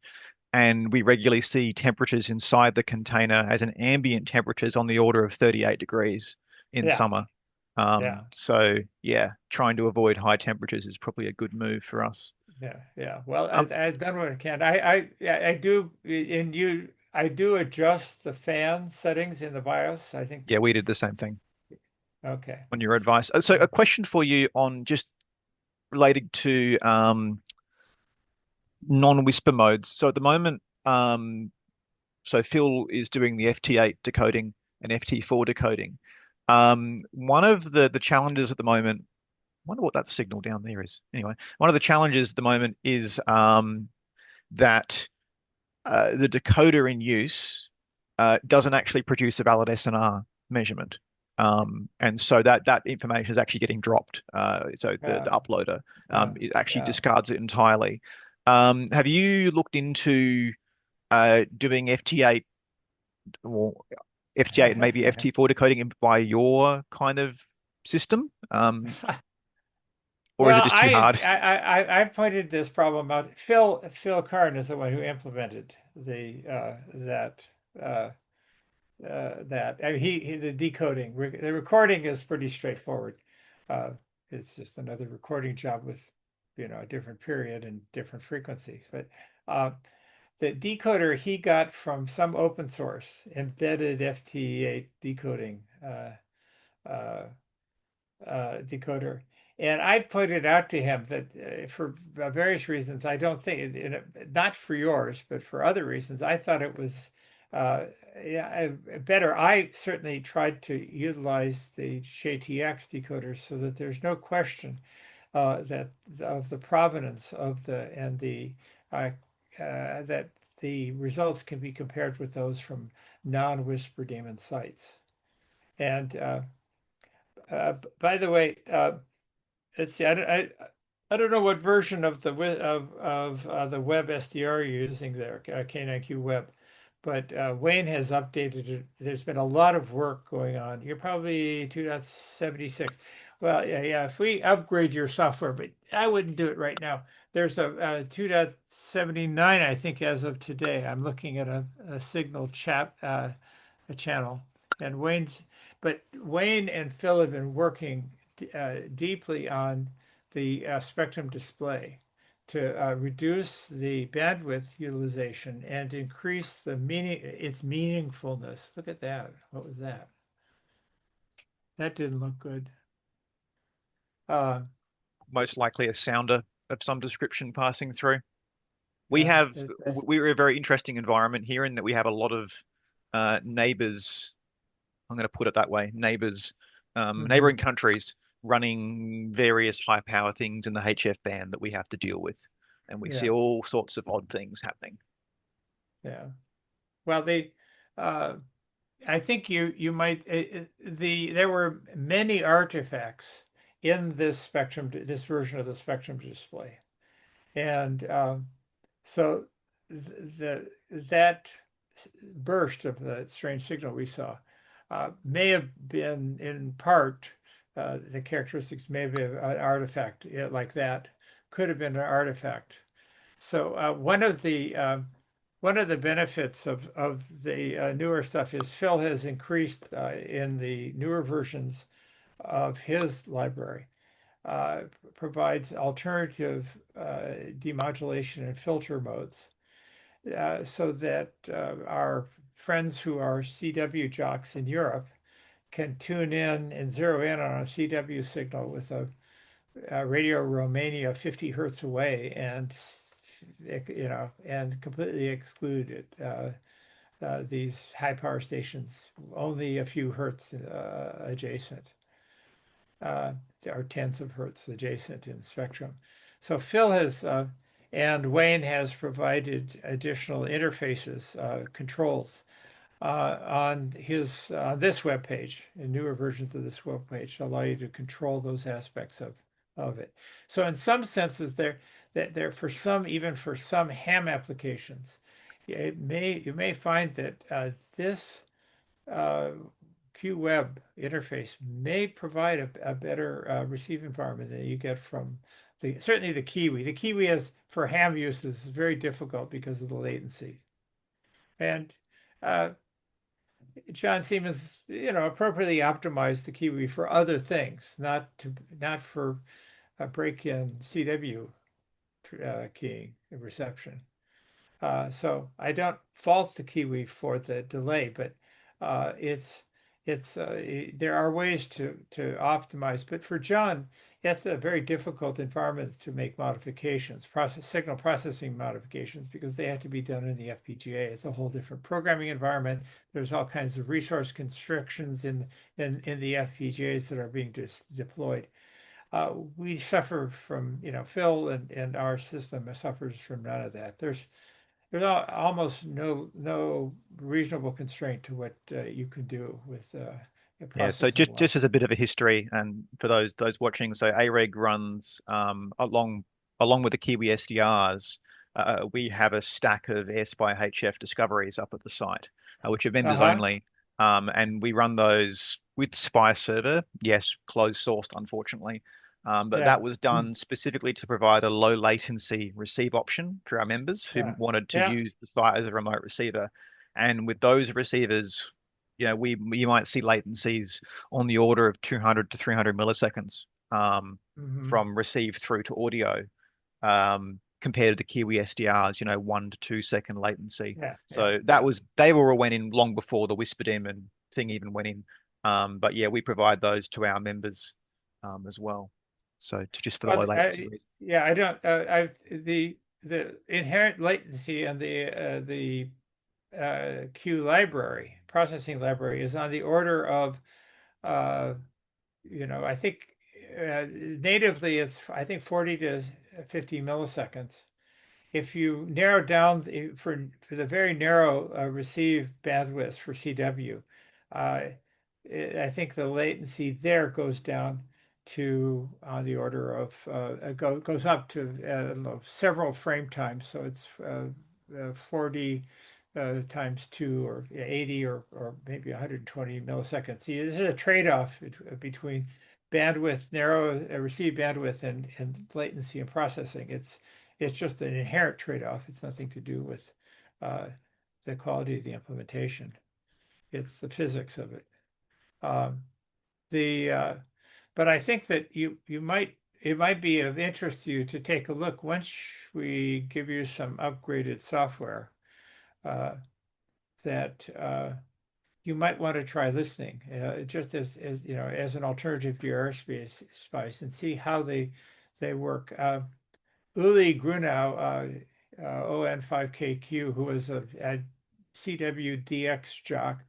And we regularly see temperatures inside the container as an ambient temperatures on the order of 38 degrees in Yeah, summer. yeah. So yeah, trying to avoid high temperatures is probably a good move for us. Yeah, yeah. Well, Um, I've done what I can. Yeah, I do, and I do adjust the fan settings in the BIOS. I think. yeah, we did the same thing Okay. on your advice. So a question for you on just related to non-whisper modes. So at the moment, so Phil is doing the FT8 decoding and FT4 decoding. One of the challenges at the moment, I wonder what that signal down there is. Anyway, one of the challenges at the moment is that the decoder in use doesn't actually produce a valid SNR measurement. And so that information is actually getting dropped. So the Yeah, uploader yeah, is actually yeah. discards it entirely. Have you looked into doing FT8 or FT8 and maybe FT4 decoding by your kind of system? Or is it Well, just too hard? I pointed this problem out. Phil Karn is the one who implemented the uh, that. I mean, the decoding. The recording is pretty straightforward. Uh, it's just another recording job with, a different period and different frequencies. But uh, the decoder he got from some open source embedded FT8 decoding uh, decoder. And I pointed out to him that for various reasons, I don't think, not for yours, but for other reasons, I thought it was uh, yeah, better. I certainly tried to utilize the JTX decoders so that there's no question that of the provenance of that the results can be compared with those from non-WSPRDaemon sites. And by the way, let's see. I don't know what version of the web SDR you're using there, K9Q Web, but Wayne has updated it. There's been a lot of work going on. You're probably 2.76. Well, yeah, yeah. If we upgrade your software, but I wouldn't do it right now. There's a 2.79, I think, as of today. I'm looking at a signal chat a channel, and Wayne and Phil have been working deeply on the spectrum display to reduce the bandwidth utilization and increase its meaningfulness. Look at that. What was that? That didn't look good. Uh, Most likely a sounder of some description passing through. We yeah, have we're a very interesting environment here in that we have a lot of neighbors. I'm going to put it that way, neighbors, mhm. neighboring countries running various high power things in the HF band that we have to deal with, and we see Yeah, all sorts of odd things happening. yeah. Well, uh, I think you might there were many artifacts in this version of the spectrum display. And so that burst of the strange signal we saw may have been in part the characteristics may be an artifact like that could have been an artifact. So one of the benefits of the newer stuff is Phil has increased in the newer versions of his library uh, provides alternative demodulation and filter modes so that our friends who are CW jocks in Europe can tune in and zero in on a CW signal with a Radio Romania 50 hertz away and and completely exclude it. These high power stations only a few hertz adjacent uh, are tens of hertz adjacent in spectrum. So Phil has and Wayne has provided additional interfaces, controls on this web page, in newer versions of this web page, to allow you to control those aspects of of it. So in some senses, they're for some, even for some ham applications, you may find that this uh, QWeb interface may provide a better receive environment than you get from certainly the Kiwi. The Kiwi is for ham use is very difficult because of the latency. And uh, John Siemens, appropriately optimized the Kiwi for other things, not for break-in CW keying and reception. So I don't fault the Kiwi for the delay, but there are ways to optimize. But for John, it's a very difficult environment to make modifications, signal processing modifications, because they have to be done in the FPGA. It's a whole different programming environment. There's all kinds of resource constrictions in the FPGAs that are being deployed. We suffer from, Phil and our system suffers from none of that. There's almost no reasonable constraint to what you can do with Yeah, so processing just wise. as a bit of a history, and for those watching, so AREG runs along with the Kiwi SDRs. We have a stack of AirSpy HF discoveries up at the site, which are members Uh-huh. only, and we run those with Spy Server. Yes, closed sourced, unfortunately, but Yeah. that was done specifically to provide a low latency receive option for our members who Yeah. wanted to Yeah. use the site as a remote receiver. And with those receivers, you might see latencies on the order of 200 to 300 milliseconds Hmm. from receive through to audio, compared to the Kiwi SDRs, 1 to 2 second latency. Yeah. Yeah. So Yeah. they all went in long before the WSPRDaemon thing even went in. But yeah, we provide those to our members as well. So just for the low latency reason. Yeah, I don't. The inherent latency and the Q library processing library is on the order of uh, I think natively it's I think 40 to 50 milliseconds. If you narrow down for the very narrow receive bandwidth for CW, uh, I think the latency there goes down to on the order of goes up to several frame times. So it's 40 times 2 or 80 or maybe 120 milliseconds. See, this is a trade-off between bandwidth, narrow receive bandwidth and latency and processing. It's just an inherent trade-off. It's nothing to do with uh, the quality of the implementation. It's the physics of it. Um, the but I think that you might it might be of interest to you to take a look once we give you some upgraded software uh, that you might want to try listening, just as as an alternative to your airspace spice and see how they work. Uli Grunau, ON5KQ, who was a CWDX jock,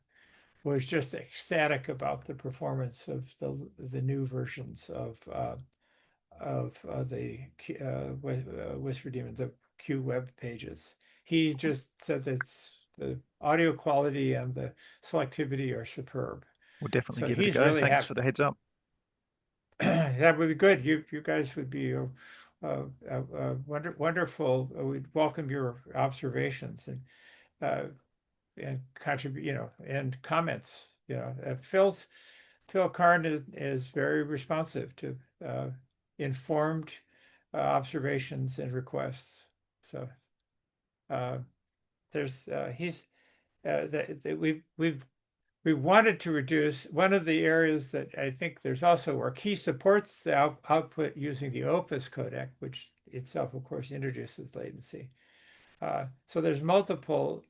was just ecstatic about the performance of the new versions of the Whisper Demon, the Q web pages. He just said that the audio quality and the selectivity are superb. We'll definitely So give it a he's go. really Thanks happy. for the heads up. That would be good. You guys would be wonderful. We'd welcome your observations uh, and contribute, and comments. Phil Karn is very responsive to informed observations and requests. So uh, there's he's that we wanted to reduce one of the areas that I think there's also work. He supports the output using the Opus codec, which itself, of course, introduces latency. So there's multiple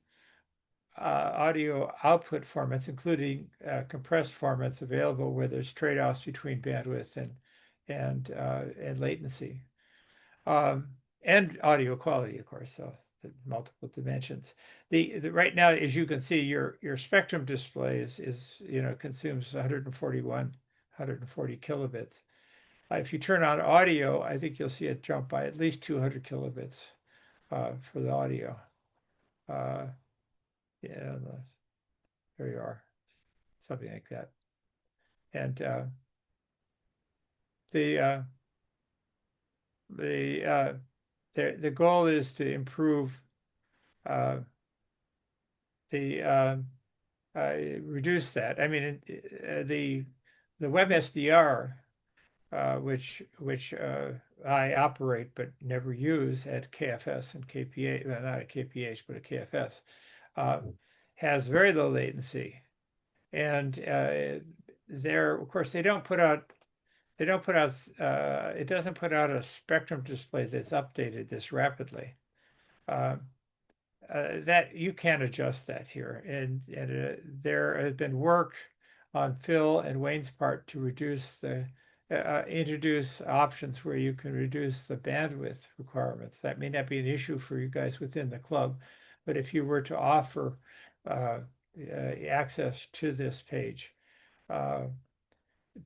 audio output formats, including compressed formats available where there's trade-offs between bandwidth and latency, um, and audio quality, of course. So the multiple dimensions. The right now, as you can see, your spectrum display is consumes 140 kilobits. If you turn on audio, I think you'll see it jump by at least 200 kilobits for the audio. Uh, yeah, there you are, something like that. And the the goal is to improve uh, the reduce that. I mean, the web SDR, which I operate but never use at KFS and KPH, well, not at KPH but at KFS, uh, has very low latency, and there, of course, it doesn't put out a spectrum display that's updated this rapidly. Uh, that you can adjust that here, and there has been work on Phil and Wayne's part to introduce options where you can reduce the bandwidth requirements. That may not be an issue for you guys within the club, but if you were to offer uh, access to this page uh,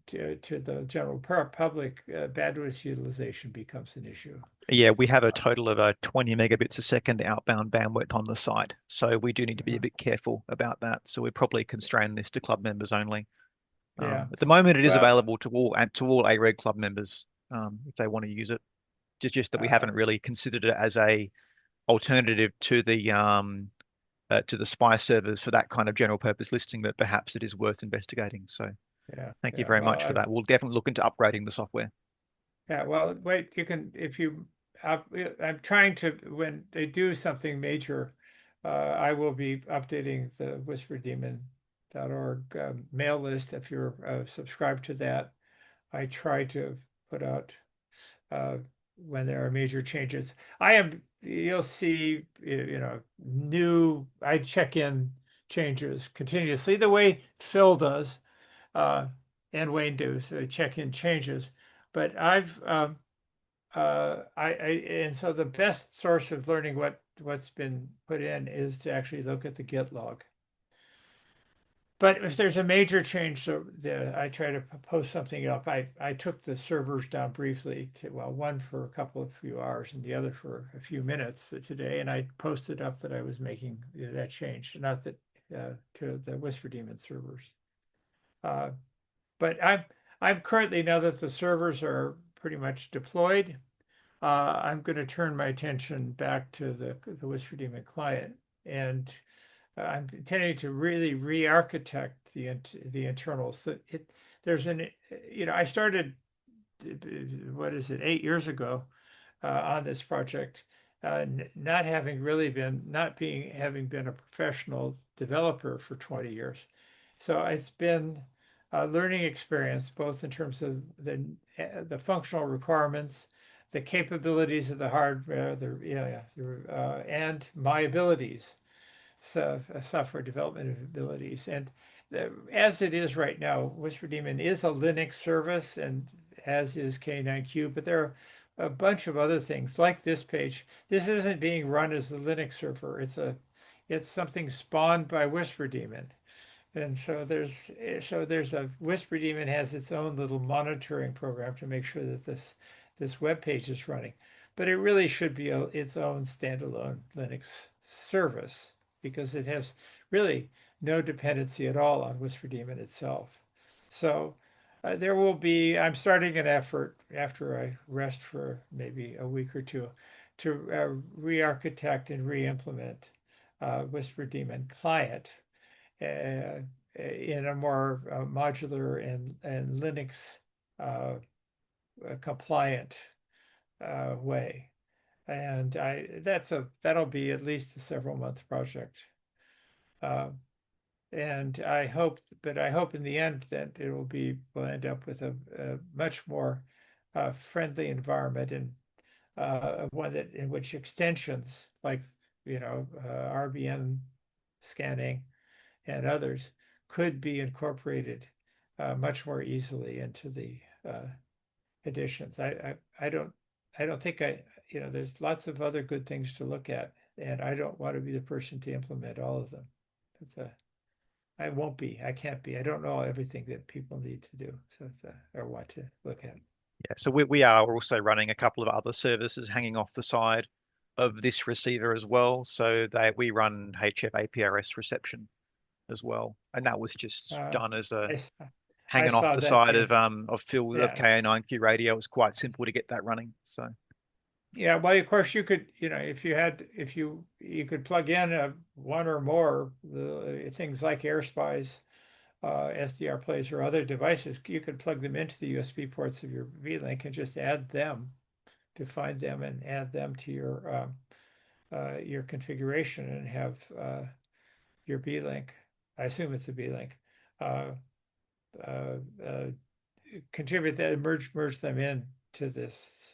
to the general public, bandwidth utilization becomes an issue. Yeah, we have a total of 20 megabits a second outbound bandwidth on the site. So we do need to be a bit careful about that. So we probably constrain this to club members only. Yeah. At the moment, it is Well, available to all AREG club members if they want to use it. Just that we haven't really considered it as a alternative to the SPI servers for that kind of general purpose listing, but perhaps it is worth investigating. So thank you very much for that. We'll definitely look into upgrading the software. Yeah, well, wait, you can, I'm trying to, when they do something major, I will be updating the WSPRDaemon.org mail list. If you're subscribed to that, I try to put out when there are major changes. You'll see, I check in changes continuously the way Phil does uh, and Wayne do. So I check in changes. But and so the best source of learning what's been put in is to actually look at the Git log. But if there's a major change, so I try to post something up. I took the servers down briefly one for a few hours and the other for a few minutes today, and I posted up that I was making that change, not that to the WSPRDaemon servers. But I'm currently, now that the servers are pretty much deployed, I'm going to turn my attention back to the WSPRDaemon client, and I'm intending to really re-architect the internals. I started, what is it, 8 years ago on this project, not having been a professional developer for 20 years. So it's been a learning experience, both in terms of the functional requirements, the capabilities of the hardware, and my abilities, so software development abilities. And as it is right now, WSPRDaemon is a Linux service, and as is K9Q, but there are a bunch of other things like this page. This isn't being run as a Linux server. It's something spawned by WSPRDaemon. And so there's WSPRDaemon has its own little monitoring program to make sure that this web page is running. But it really should be its own standalone Linux service, because it has really no dependency at all on WSPRDaemon itself. So I'm starting an effort after I rest for maybe a week or two to re-architect and re-implement WSPRDaemon client in a more modular and Linux compliant way. And that'll be at least a several month project. And I hope in the end that we'll end up with a much more friendly environment, and one in which extensions like RBN scanning and others could be incorporated much more easily into the additions. I don't think there's lots of other good things to look at, and I don't want to be the person to implement all of them. I won't be. I can't be. I don't know everything that people need to do, or want to look at. Yeah, so we are also running a couple of other services hanging off the side of this receiver as well. So we run HF APRS reception as well, and that was just done as a I hanging off saw the that. side Yeah. of Phil of KA9Q radio. It was quite simple to get that running. So Yeah, well, of course you could, if you could plug in one or more the things like AirSpies, SDR plays or other devices, you could plug them into the USB ports of your V-Link and just add them to find them and add them to your configuration and have your V-Link. I assume it's a V-Link. Uh, uh, uh, Contribute that, merge them into this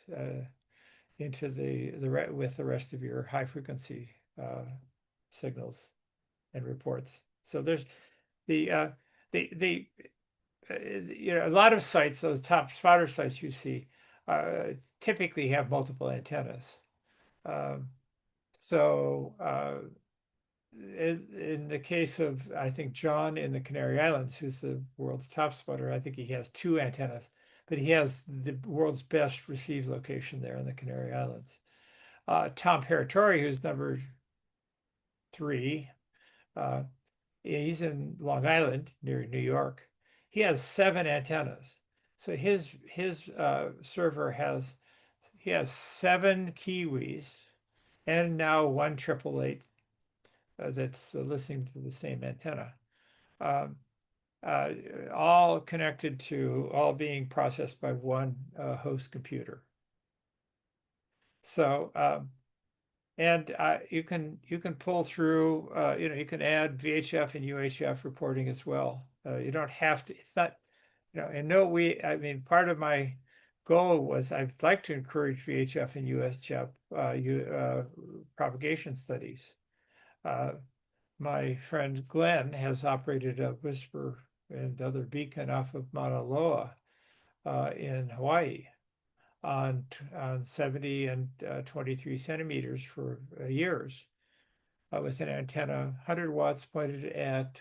into with the rest of your high frequency signals and reports. So there's the the a lot of sites, those top spotter sites you see, typically have multiple antennas. Um, so in the case of, I think, John in the Canary Islands, who's the world's top spotter, I think he has two antennas, but he has the world's best receive location there in the Canary Islands. Tom Paratori, who's number 3, uh, he's in Long Island near New York. He has 7 antennas. So his server has 7 Kiwis and now one 888 that's listening to the same antenna. Um, uh, all connected to, all being processed by one host computer. So and you can pull through, you can add VHF and UHF reporting as well. You don't have to. It's not, and no, I mean, part of my goal was I'd like to encourage VHF and UHF propagation studies. Uh, my friend Glenn has operated a Whisper and other beacon off of Mauna Loa in Hawaii on 70 and 23 centimeters for years with an antenna 100 watts pointed at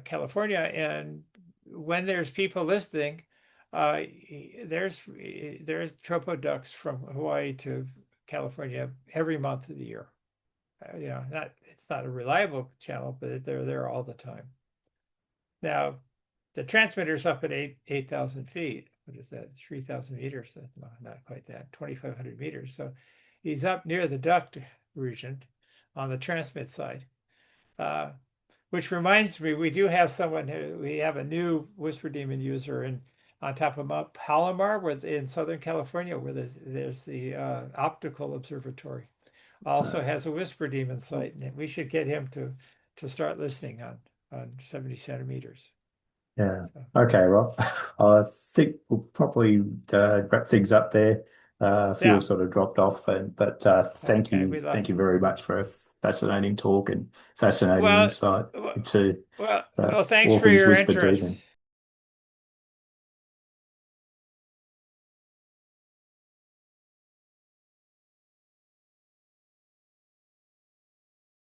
California. And when there's people listening, there's tropo ducks from Hawaii to California every month of the year. It's not a reliable channel, but they're there all the time. Now, the transmitter's up at 8,000 feet. What is that? 3,000 meters? No, not quite that. 2,500 meters. So he's up near the duct region on the transmit side. Which reminds me, we have a new WSPRDaemon user on top of Mount Palomar in Southern California, where there's the optical observatory. Also has a WSPRDaemon site, and we should get him to start listening on 70 centimeters. Yeah. So, Okay, Rob. I think we'll probably wrap things up there. Fuel yeah. sort of dropped off, but Okay. thank you very much for a fascinating talk and fascinating Well, insight well, into well, thanks all for things your Whisper interest. Demon.